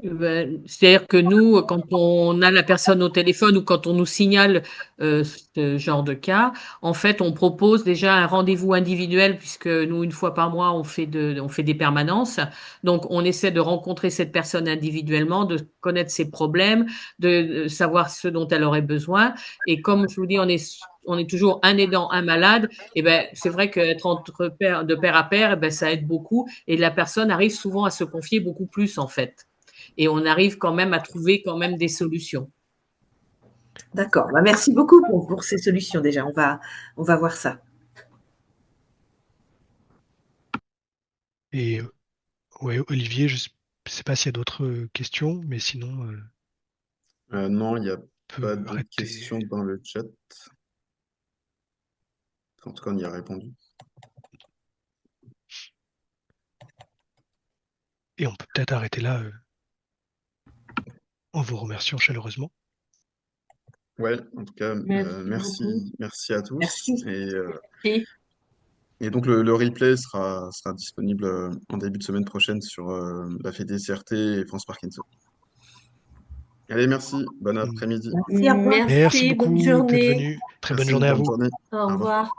C'est-à-dire que nous, quand on a la personne au téléphone ou quand on nous signale ce genre de cas, en fait, on propose déjà un rendez-vous individuel puisque nous, une fois par mois, on fait des permanences. Donc, on essaie de rencontrer cette personne individuellement, de connaître ses problèmes, de savoir ce dont elle aurait besoin. Et comme je vous dis, on est toujours un aidant, un malade. Et ben, c'est vrai qu'être de pair à pair, eh ben, ça aide beaucoup. Et la personne arrive souvent à se confier beaucoup plus, en fait. Et on arrive quand même à trouver quand même des solutions. D'accord. Bah, merci beaucoup pour ces solutions déjà. On va voir ça. Et ouais, Olivier, je sais pas s'il y a d'autres questions, mais sinon, Non, il n'y a on pas peut d'autres arrêter. questions dans le chat. En tout cas, on y a répondu. Et on peut peut-être arrêter là en vous remerciant chaleureusement. Ouais, en tout cas, Merci beaucoup. merci à tous. Merci. Et donc le replay sera disponible en début de semaine prochaine sur la FDCRT et France Parkinson. Allez, merci, bon après-midi. Merci, au revoir. Merci Merci, bonne beaucoup d'être journée. venu. Très bonne Merci, journée à bonne vous. journée. Au Au revoir. revoir.